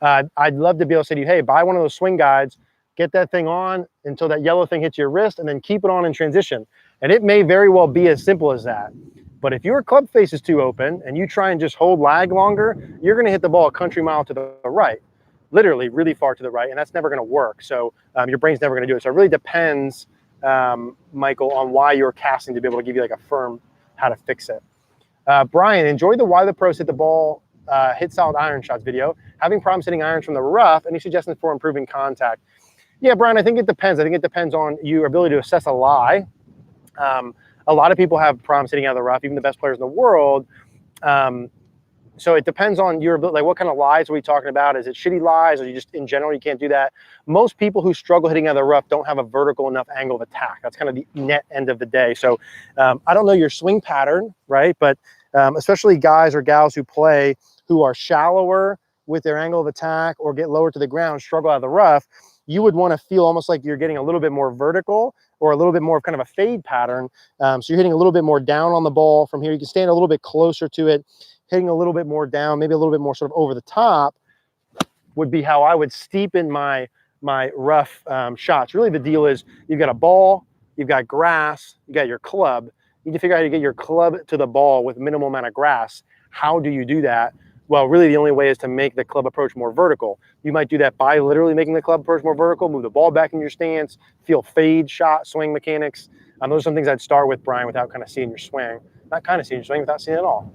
I'd love to be able to say to you, hey, buy one of those swing guides, get that thing on until that yellow thing hits your wrist, and then keep it on in transition. And it may very well be as simple as that. But if your club face is too open and you try and just hold lag longer, you're going to hit the ball a country mile to the right, literally really far to the right, and that's never going to work. So your brain's never going to do it. So it really depends, Michael, on why you're casting to be able to give you like a firm how to fix it. Brian, enjoy the Why the Pros Hit the Ball, Hit Solid Iron Shots video. Having problems hitting irons from the rough, any suggestions for improving contact? Yeah, Brian, I think it depends. I think it depends on your ability to assess a lie. A lot of people have problems hitting out of the rough, even the best players in the world. So it depends on your ability. Like, what kind of lies are we talking about? Is it shitty lies, or you just in general you can't do that? Most people who struggle hitting out of the rough don't have a vertical enough angle of attack. That's kind of the net end of the day. So I don't know your swing pattern, right? But especially guys or gals who are shallower with their angle of attack or get lower to the ground, struggle out of the rough, you would want to feel almost like you're getting a little bit more vertical or a little bit more of kind of a fade pattern. So you're hitting a little bit more down on the ball from here. You can stand a little bit closer to it, hitting a little bit more down, maybe a little bit more sort of over the top would be how I would steepen my rough shots. Really the deal is you've got a ball, you've got grass, you got your club. You need to figure out how to get your club to the ball with minimal amount of grass. How do you do that? Well, really the only way is to make the club approach more vertical. You might do that by literally making the club approach more vertical, move the ball back in your stance, feel fade, shot, swing mechanics. Those are some things I'd start with, Brian, without kind of seeing your swing. Not kind of seeing your swing, without seeing it at all.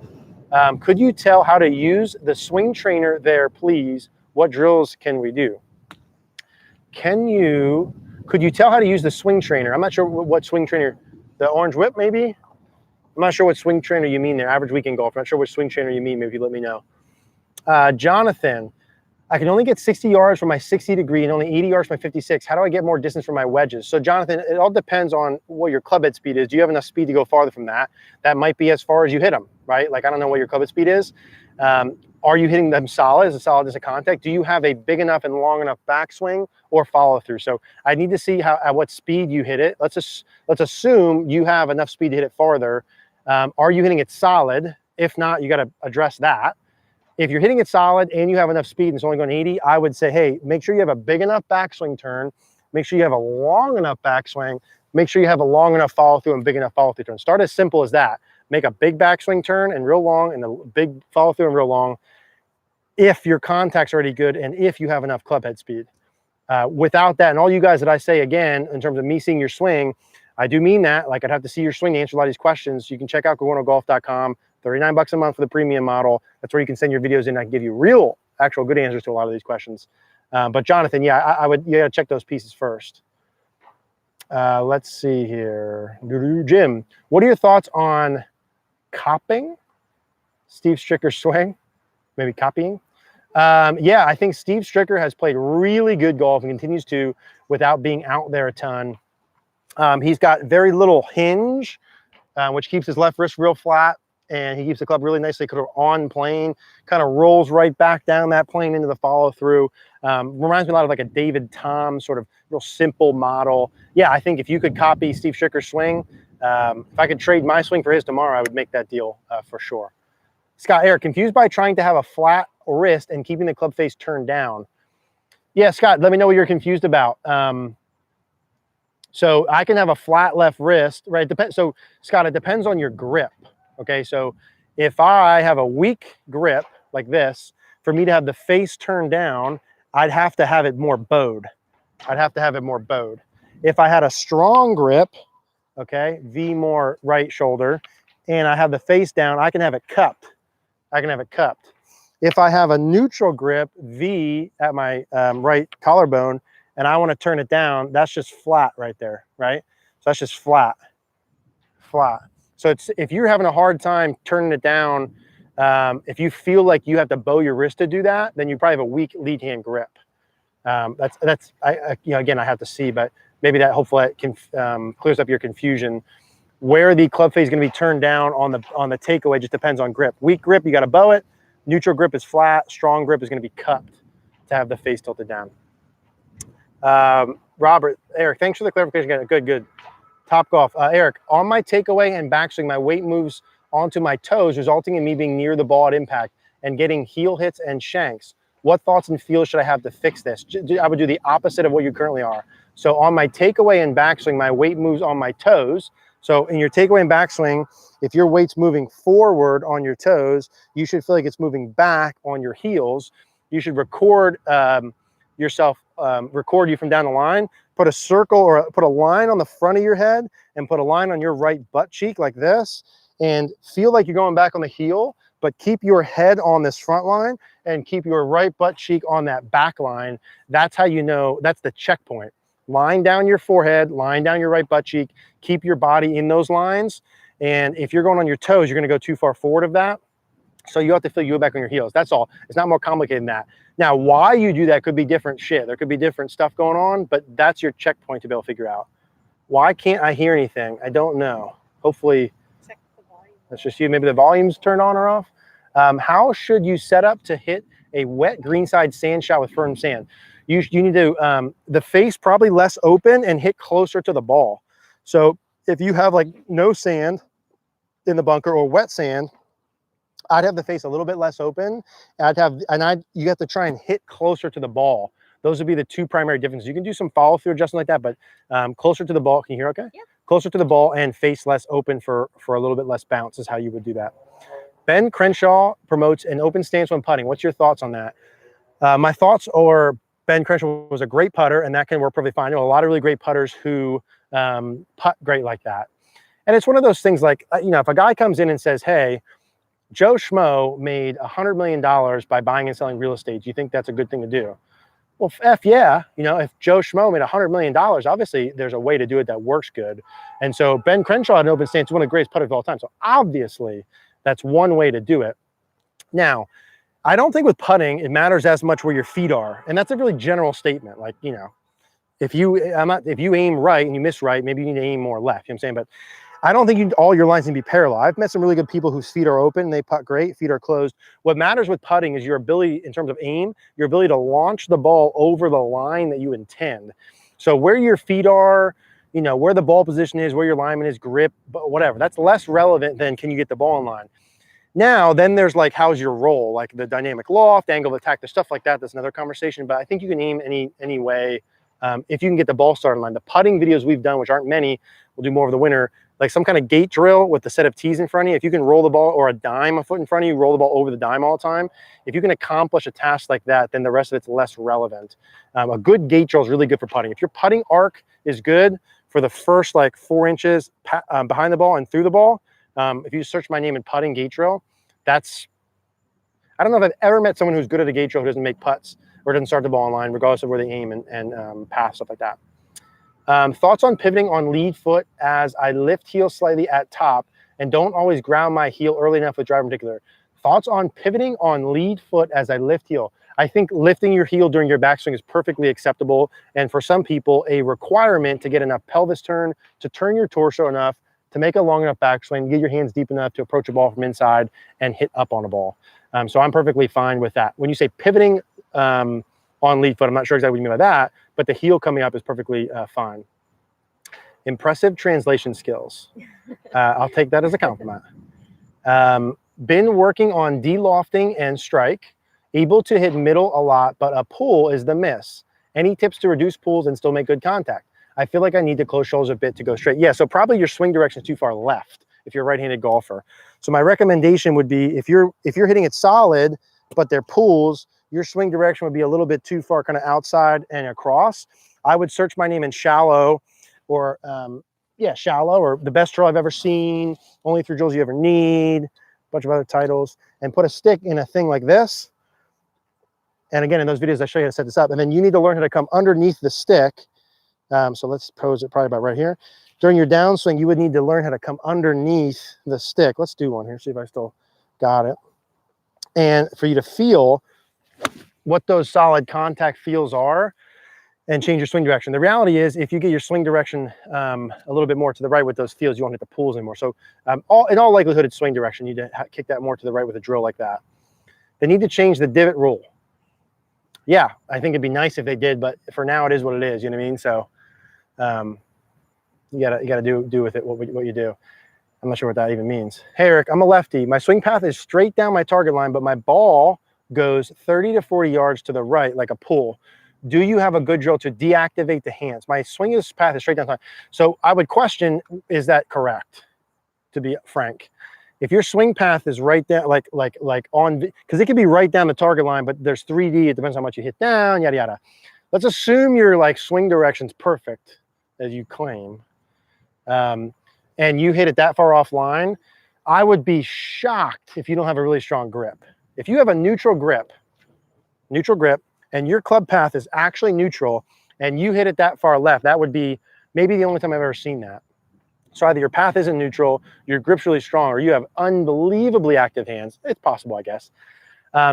Could you tell how to use the swing trainer there, please? What drills can we do? Could you tell how to use the swing trainer? I'm not sure what swing trainer, the orange whip maybe? I'm not sure what swing trainer you mean there. Average weekend golf. I'm not sure which swing trainer you mean. Maybe if you let me know. Jonathan, I can only get 60 yards from my 60 degree and only 80 yards from my 56. How do I get more distance from my wedges? So Jonathan, it all depends on what your club head speed is. Do you have enough speed to go farther from that? That might be as far as you hit them, right? Like, I don't know what your club head speed is. Are you hitting them solid? Is it solid as a contact? Do you have a big enough and long enough backswing or follow through? So I need to see at what speed you hit it. Let's assume you have enough speed to hit it farther. Are you hitting it solid? If not, you got to address that. If you're hitting it solid and you have enough speed and it's only going 80, I would say, hey, make sure you have a big enough backswing turn. Make sure you have a long enough backswing. Make sure you have a long enough follow through and big enough follow through turn. Start as simple as that. Make a big backswing turn and real long and a big follow through and real long. If your contact's already good and if you have enough club head speed. Without that, and all you guys that I say again, in terms of me seeing your swing, I do mean that. Like, I'd have to see your swing to answer a lot of these questions. You can check out Cogorno-Golf.com. $39 a month for the premium model. That's where you can send your videos in. I can give you real, actual good answers to a lot of these questions. But Jonathan, yeah, you gotta check those pieces first. Let's see here. Jim, what are your thoughts on copying Steve Stricker's swing? Maybe copying? Yeah, I think Steve Stricker has played really good golf and continues to without being out there a ton. He's got very little hinge, which keeps his left wrist real flat. And he keeps the club really nicely kind of on plane, kind of rolls right back down that plane into the follow through. Reminds me a lot of like a David Tom sort of real simple model. Yeah, I think if you could copy Steve Stricker's swing, if I could trade my swing for his tomorrow, I would make that deal for sure. Scott, Eric, confused by trying to have a flat wrist and keeping the club face turned down. Yeah, Scott, let me know what you're confused about. So I can have a flat left wrist, right? So Scott, it depends on your grip. Okay, so if I have a weak grip like this, for me to have the face turned down, I'd have to have it more bowed. I'd have to have it more bowed. If I had a strong grip, okay, V more right shoulder, and I have the face down, I can have it cupped. I can have it cupped. If I have a neutral grip, V at my right collarbone, and I want to turn it down, that's just flat right there, right? So that's just flat, flat. So it's, if you're having a hard time turning it down, if you feel like you have to bow your wrist to do that, then you probably have a weak lead hand grip. You know, again, I have to see, but maybe that hopefully that can clears up your confusion. Where the club face is going to be turned down on the takeaway just depends on grip. Weak grip, you got to bow it. Neutral grip is flat. Strong grip is going to be cupped to have the face tilted down. Robert, Eric, thanks for the clarification. Good. Top Golf. Eric, on my takeaway and backswing, my weight moves onto my toes, resulting in me being near the ball at impact and getting heel hits and shanks. What thoughts and feels should I have to fix this? I would do the opposite of what you currently are. So on my takeaway and backswing, my weight moves on my toes. So in your takeaway and backswing, if your weight's moving forward on your toes, you should feel like it's moving back on your heels. You should record yourself, record you from down the line. Put a circle or put a line on the front of your head and put a line on your right butt cheek like this, and feel like you're going back on the heel, but keep your head on this front line and keep your right butt cheek on that back line. That's how you know, that's the checkpoint. Line down your forehead, line down your right butt cheek, keep your body in those lines. And if you're going on your toes, you're going to go too far forward of that. So you have to feel you go back on your heels. That's all. It's not more complicated than that. Now, why you do that could be different shit. There could be different stuff going on, but that's your checkpoint to be able to figure out. Why can't I hear anything? I don't know. Hopefully, Check the volume. that's just you. Maybe the volume's turned on or off. How should you set up to hit a wet greenside sand shot with firm sand? You need to, the face probably less open and hit closer to the ball. So if you have like no sand in the bunker or wet sand, I'd have the face a little bit less open. You have to try and hit closer to the ball. Those would be the two primary differences. You can do some follow through adjustment like that, but closer to the ball. Can you hear okay? Yeah. Closer to the ball and face less open for a little bit less bounce is how you would do that. Ben Crenshaw promotes an open stance when putting. What's your thoughts on that? My thoughts are Ben Crenshaw was a great putter, and that can work perfectly fine. I know a lot of really great putters who putt great like that. And it's one of those things like, you know, if a guy comes in and says, hey, Joe Schmo made $100 million by buying and selling real estate, do you think that's a good thing to do? Well, F yeah. You know, if Joe Schmo made $100 million, obviously there's a way to do it that works good. And so Ben Crenshaw in open stance is one of the greatest putters of all time. So obviously that's one way to do it. Now, I don't think with putting, it matters as much where your feet are. And that's a really general statement. Like, you know, if you aim right and you miss right, maybe you need to aim more left. You know what I'm saying? But I don't think all your lines need to be parallel. I've met some really good people whose feet are open and they putt great, feet are closed. What matters with putting is your ability, in terms of aim, your ability to launch the ball over the line that you intend. So where your feet are, you know, where the ball position is, where your alignment is, grip, whatever. That's less relevant than can you get the ball in line. Now, then there's like, how's your roll? Like the dynamic loft, angle of attack, the stuff like that. That's another conversation. But I think you can aim any way if you can get the ball started in line. The putting videos we've done, which aren't many, we'll do more over the winter, like some kind of gate drill with the set of tees in front of you. If you can roll the ball, or a dime a foot in front of you, roll the ball over the dime all the time. If you can accomplish a task like that, then the rest of it's less relevant. A good gate drill is really good for putting. If your putting arc is good for the first like 4 inches behind the ball and through the ball, if you search my name in putting gate drill, I don't know if I've ever met someone who's good at a gate drill who doesn't make putts or doesn't start the ball in line, regardless of where they aim and pass, stuff like that. Thoughts on pivoting on lead foot as I lift heel slightly at top and don't always ground my heel early enough with drive in particular. Thoughts on pivoting on lead foot as I lift heel. I think lifting your heel during your backswing is perfectly acceptable, and for some people, a requirement to get enough pelvis turn, to turn your torso enough, to make a long enough backswing, get your hands deep enough to approach a ball from inside and hit up on a ball. So I'm perfectly fine with that. When you say pivoting on lead foot, I'm not sure exactly what you mean by that, but the heel coming up is perfectly fine. Impressive translation skills. I'll take that as a compliment. Been working on de-lofting and strike. Able to hit middle a lot, but a pull is the miss. Any tips to reduce pulls and still make good contact? I feel like I need to close shoulders a bit to go straight. Yeah, so probably your swing direction is too far left if you're a right-handed golfer. So my recommendation would be if you're hitting it solid, but they're pulls, your swing direction would be a little bit too far kind of outside and across. I would search my name in shallow or shallow, or the best drill I've ever seen, only 3 drills you ever need, a bunch of other titles, and put a stick in a thing like this. And again, in those videos, I show you how to set this up. And then you need to learn how to come underneath the stick. So let's pose it probably about right here. During your downswing, you would need to learn how to come underneath the stick. Let's do one here, see if I still got it. And for you to feel what those solid contact feels are and change your swing direction. The reality is if you get your swing direction a little bit more to the right with those feels, you won't hit the pulls anymore. So in all likelihood, it's swing direction. You need to kick that more to the right with a drill like that. They need to change the divot rule. Yeah, I think it'd be nice if they did, but for now it is what it is, you know what I mean? So you gotta do with it what you do. I'm not sure what that even means. Hey Eric, I'm a lefty. My swing path is straight down my target line, but my ball goes 30 to 40 yards to the right like a pull. Do you have a good drill to deactivate the hands? My swing path is straight down. So I would question, is that correct? To be frank, if your swing path is right down, like on, because it could be right down the target line, but there's 3D. It depends how much you hit down, yada yada. Let's assume your like swing direction's perfect, as you claim, and you hit it that far offline. I would be shocked if you don't have a really strong grip. If you have a neutral grip, and your club path is actually neutral, and you hit it that far left, that would be maybe the only time I've ever seen that. So either your path isn't neutral, your grip's really strong, or you have unbelievably active hands. It's possible, I guess.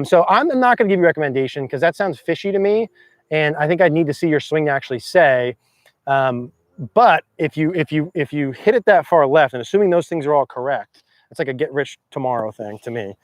So I'm not going to give you a recommendation because that sounds fishy to me, and I think I'd need to see your swing to actually say. But if you hit it that far left, and assuming those things are all correct, it's like a get rich tomorrow thing to me.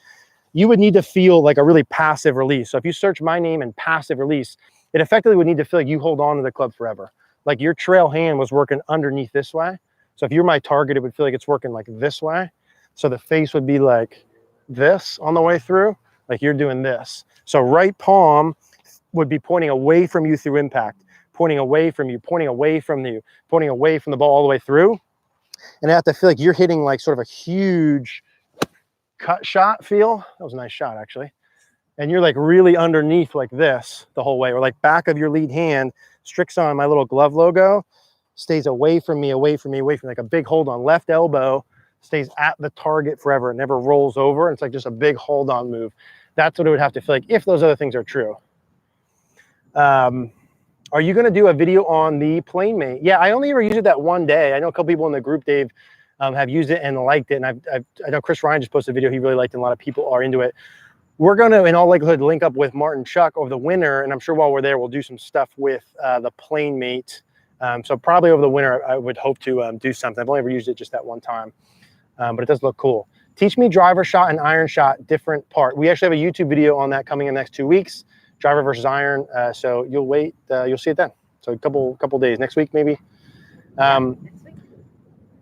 You would need to feel like a really passive release. So if you search my name and passive release, it effectively would need to feel like you hold on to the club forever. Like your trail hand was working underneath this way. So if you're my target, it would feel like it's working like this way. So the face would be like this on the way through, like you're doing this. So right palm would be pointing away from you through impact, pointing away from you, pointing away from you, pointing away from the ball all the way through. And I have to feel like you're hitting like sort of a huge cut shot feel. That was a nice shot, actually. And you're like really underneath like this the whole way, or like back of your lead hand, Strix on my little glove logo, stays away from me, away from me, away from me, like a big hold on. Left elbow stays at the target forever. It never rolls over. It's like just a big hold on move. That's what it would have to feel like if those other things are true. Are you going to do a video on the plane mate? Yeah, I only ever used it that one day. I know a couple people in the group, Dave, have used it and liked it. And I know Chris Ryan just posted a video he really liked, and a lot of people are into it. We're going to, in all likelihood, link up with Martin Chuck over the winter. And I'm sure while we're there, we'll do some stuff with the plane mate. So probably over the winter, I would hope to do something. I've only ever used it just that one time, but it does look cool. Teach me driver shot and iron shot, different part. We actually have a YouTube video on that coming in the next 2 weeks. Driver versus iron, so you'll wait, you'll see it then. So a couple days, next week maybe. Next week?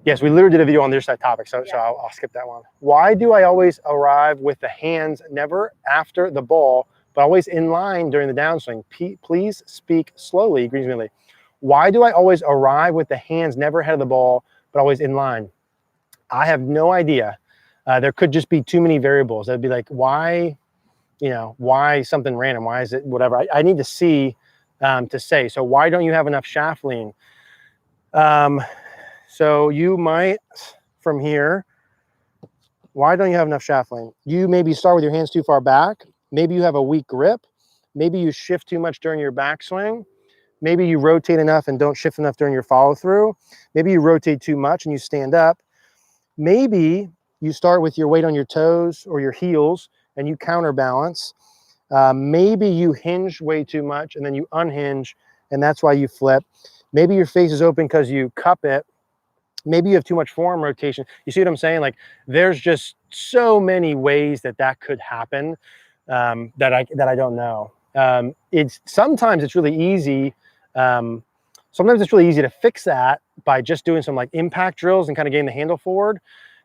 Yes, we literally did a video on this topic, so I'll skip that one. Why do I always arrive with the hands never after the ball, but always in line during the downswing? Please speak slowly, Greensmilly. Why do I always arrive with the hands never ahead of the ball, but always in line? I have no idea. There could just be too many variables. That'd be like, why? You know, why something random? Why is it whatever? I need to see to say. So why don't you have enough shaft lean? So you might, from here, why don't you have enough shaft lean? You maybe start with your hands too far back. Maybe you have a weak grip. Maybe you shift too much during your backswing. Maybe you rotate enough and don't shift enough during your follow through. Maybe you rotate too much and you stand up. Maybe you start with your weight on your toes or your heels and you counterbalance. Maybe you hinge way too much and then you unhinge, and that's why you flip. Maybe your face is open because you cup it. Maybe you have too much forearm rotation. You see what I'm saying? Like, there's just so many ways that could happen that I don't know. Sometimes it's really easy. Sometimes it's really easy to fix that by just doing some like impact drills and kind of getting the handle forward.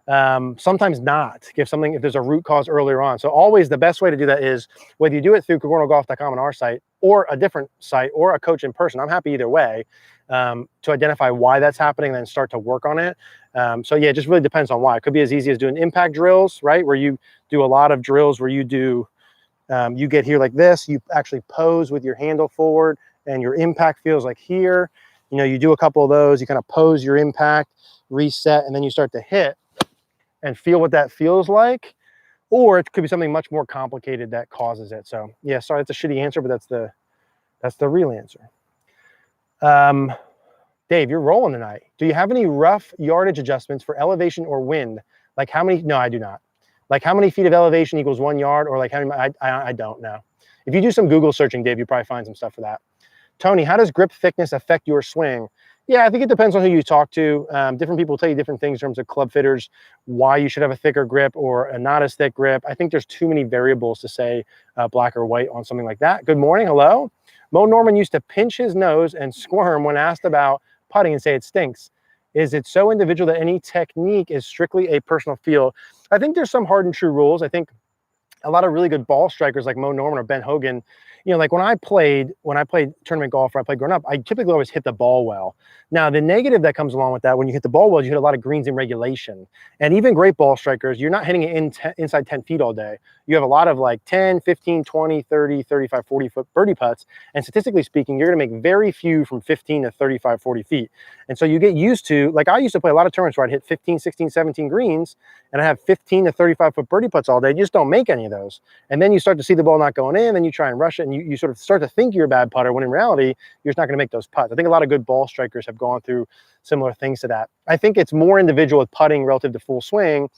Sometimes not, if there's a root cause earlier on. So always the best way to do that is whether you do it through Cogorno-Golf.com on our site or a different site or a coach in person. I'm happy either way, to identify why that's happening and then start to work on it. So yeah, it just really depends on why. It could be as easy as doing impact drills, right? Where you do a lot of drills where you do, you get here like this, you actually pose with your handle forward and your impact feels like here. You know, you do a couple of those, you kind of pose your impact, reset, and then you start to hit and feel what that feels like. Or it could be something much more complicated that causes it. So yeah, sorry, that's a shitty answer, but that's the real answer. Dave, you're rolling tonight. Do you have any rough yardage adjustments for elevation or wind? Like how many? No, I do not. Like how many feet of elevation equals 1 yard, or like how many? I don't know. If you do some Google searching, Dave, you probably find some stuff for that. Tony, how does grip thickness affect your swing? Yeah, I think it depends on who you talk to. Different people tell you different things in terms of club fitters, why you should have a thicker grip or a not as thick grip. I think there's too many variables to say black or white on something like that. Good morning, hello. Mo Norman used to pinch his nose and squirm when asked about putting and say it stinks. Is it so individual that any technique is strictly a personal feel? I think there's some hard and true rules. I think a lot of really good ball strikers like Mo Norman or Ben Hogan, you know, like when I played tournament golf or I played growing up, I typically always hit the ball well. Now, the negative that comes along with that, when you hit the ball well, you hit a lot of greens in regulation. And even great ball strikers, you're not hitting it inside 10 feet all day. You have a lot of like 10, 15, 20, 30, 35, 40 foot birdie putts. And statistically speaking, you're going to make very few from 15 to 35, 40 feet. And so you get used to, like I used to play a lot of tournaments where I'd hit 15, 16, 17 greens and I have 15 to 35 foot birdie putts all day. You just don't make any of those. And then you start to see the ball not going in, then you try and rush it, and you sort of start to think you're a bad putter when in reality, you're just not going to make those putts. I think a lot of good ball strikers have gone through similar things to that. I think it's more individual with putting relative to full swing.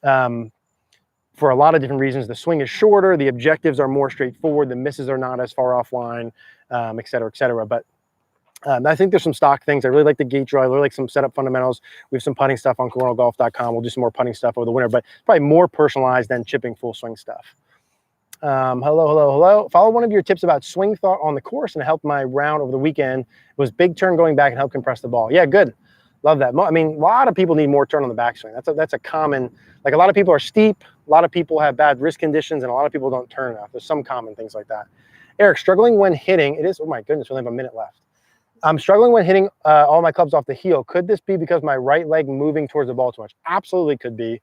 For a lot of different reasons. The swing is shorter, the objectives are more straightforward, the misses are not as far offline, et cetera, et cetera. But I think there's some stock things. I really like the gate draw. I really like some setup fundamentals. We have some putting stuff on Cogorno-Golf.com. We'll do some more putting stuff over the winter, but probably more personalized than chipping full swing stuff. Hello. Follow one of your tips about swing thought on the course and it helped my round over the weekend. It was big turn going back and helped compress the ball. Yeah, good. Love that. I mean, a lot of people need more turn on the backswing. That's a common, like a lot of people are steep. A lot of people have bad wrist conditions and a lot of people don't turn enough. There's some common things like that. Eric, struggling when hitting. It is, oh my goodness, we only have a minute left. I'm struggling when hitting all my clubs off the heel. Could this be because my right leg moving towards the ball too much? Absolutely could be.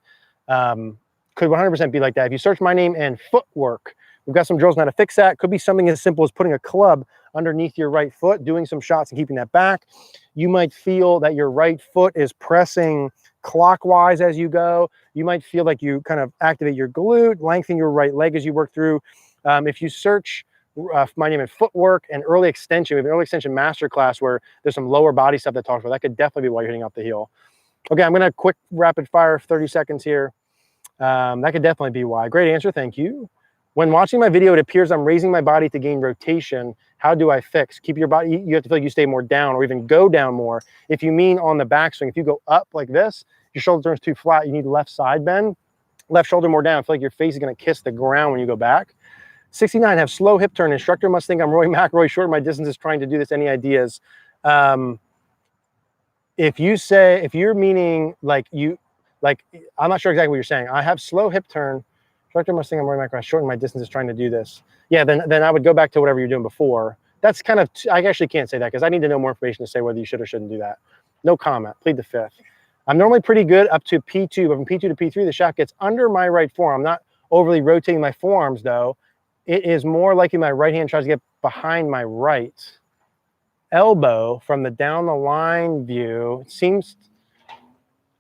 Could 100% be like that. If you search my name and footwork, we've got some drills on how to fix that. Could be something as simple as putting a club underneath your right foot, doing some shots and keeping that back. You might feel that your right foot is pressing clockwise as you go. You might feel like you kind of activate your glute, lengthen your right leg as you work through. If you search finding in footwork and early extension. We have an early extension master class where there's some lower body stuff that talks about. That could definitely be why you're hitting off the heel. Okay, I'm gonna quick rapid fire 30 seconds here. That could definitely be why. Great answer, thank you. When watching my video, it appears I'm raising my body to gain rotation. How do I fix? Keep your body, you have to feel like you stay more down or even go down more. If you mean on the backswing, if you go up like this, your shoulder turns too flat, you need left side bend, left shoulder more down. I feel like your face is gonna kiss the ground when you go back. 69, have slow hip turn. Instructor must think I'm Roy McIlroy, short my distance is trying to do this. Any ideas? If you're meaning like I'm not sure exactly what you're saying. I have slow hip turn. Instructor must think I'm Roy McIlroy, short my distance is trying to do this. Yeah, then I would go back to whatever you're doing before. That's kind of, I actually can't say that because I need to know more information to say whether you should or shouldn't do that. No comment, plead the fifth. I'm normally pretty good up to P2, but from P2 to P3, the shaft gets under my right forearm. I'm not overly rotating my forearms though. It is more likely my right hand tries to get behind my right elbow from the down the line view. It seems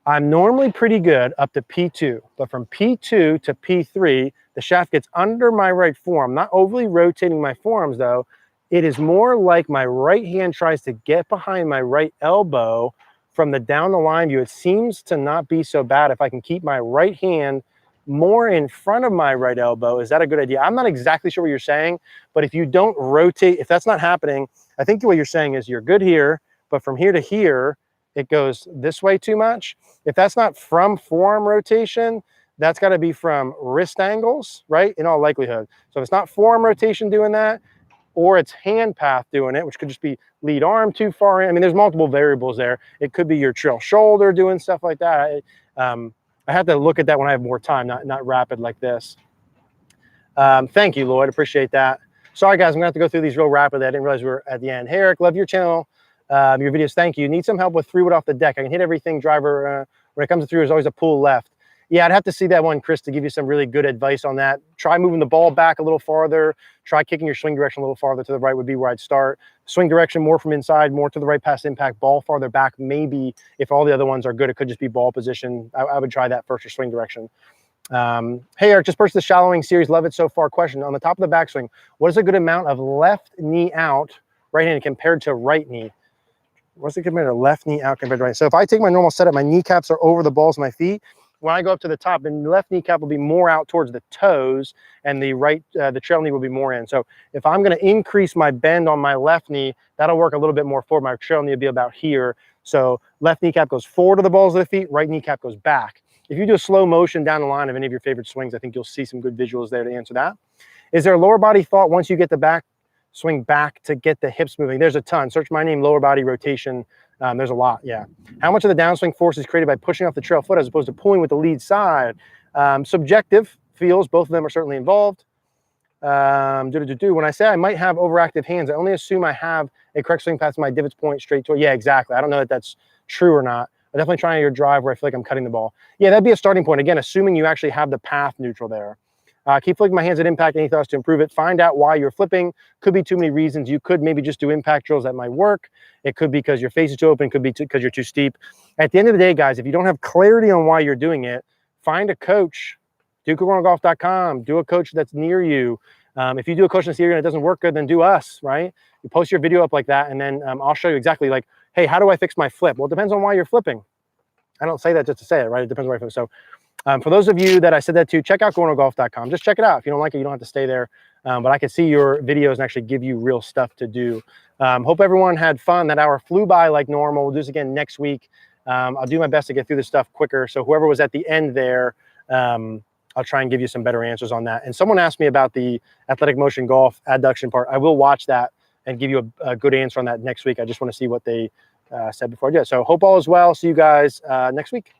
I'm normally pretty good up to P2, but from P2 to P3, the shaft gets under my right forearm. I'm not overly rotating my forearms though. It is more like my right hand tries to get behind my right elbow from the down the line view. It seems to not be so bad if I can keep my right hand more in front of my right elbow. Is that a good idea? I'm not exactly sure what you're saying, but if you don't rotate, if that's not happening, I think what you're saying is you're good here, but from here to here, it goes this way too much. If that's not from forearm rotation, that's got to be from wrist angles, right? In all likelihood. So if it's not forearm rotation doing that, or it's hand path doing it, which could just be lead arm too far in. I mean, there's multiple variables there. It could be your trail shoulder doing stuff like that. I have to look at that when I have more time, not rapid like this. Thank you, Lloyd. Appreciate that. Sorry, guys. I'm going to have to go through these real rapidly. I didn't realize we were at the end. Hey, Eric, love your channel, your videos. Thank you. Need some help with 3-wood off the deck. I can hit everything driver. When it comes to 3, there's always a pull left. Yeah, I'd have to see that one, Chris, to give you some really good advice on that. Try moving the ball back a little farther. Try kicking your swing direction a little farther to the right would be where I'd start. Swing direction more from inside, more to the right past impact, ball farther back. Maybe if all the other ones are good, it could just be ball position. I would try that first, or swing direction. Hey, Eric, just purchased the shallowing series. Love it so far. Question, on the top of the backswing, what is a good amount of left knee out, right hand compared to right knee? What's it compared to left knee out compared to right? So if I take my normal setup, my kneecaps are over the balls of my feet. When I go up to the top, the left kneecap will be more out towards the toes, and the right, the trail knee will be more in. So if I'm going to increase my bend on my left knee, that'll work a little bit more forward. My trail knee will be about here. So left kneecap goes forward to the balls of the feet, right kneecap goes back. If you do a slow motion down the line of any of your favorite swings, I think you'll see some good visuals there to answer that. Is there a lower body thought once you get the back swing back to get the hips moving? There's a ton. Search my name, lower body rotation. There's a lot, yeah. How much of the downswing force is created by pushing off the trail foot as opposed to pulling with the lead side? Subjective feels, both of them are certainly involved. When I say I might have overactive hands, I only assume I have a correct swing path to my divots point straight toward. Yeah, exactly. I don't know if that's true or not. I'm definitely trying your drive where I feel like I'm cutting the ball. Yeah, that'd be a starting point. Again, assuming you actually have the path neutral there. Keep flicking my hands at impact. Any thoughts to improve it? Find out why you're flipping. Could be too many reasons. You could maybe just do impact drills that might work. It could be because your face is too open. It could be because you're too steep. At the end of the day, guys, if you don't have clarity on why you're doing it, find a coach. Do Cogorno-Golf.com. Do a coach that's near you. If you do a coach that's near you and it doesn't work good, then do us, right? You post your video up like that, and then I'll show you exactly like, hey, how do I fix my flip? Well, it depends on why you're flipping. I don't say that just to say it, right? It depends on why you're flipping. So for those of you that I said that to, check out Cogorno-Golf.com. Just check it out. If you don't like it, you don't have to stay there. But I can see your videos and actually give you real stuff to do. Hope everyone had fun. That hour flew by like normal. We'll do this again next week. I'll do my best to get through this stuff quicker. So whoever was at the end there, I'll try and give you some better answers on that. And someone asked me about the athletic motion golf adduction part. I will watch that and give you a good answer on that next week. I just want to see what they said before I do it. So hope all is well. See you guys next week.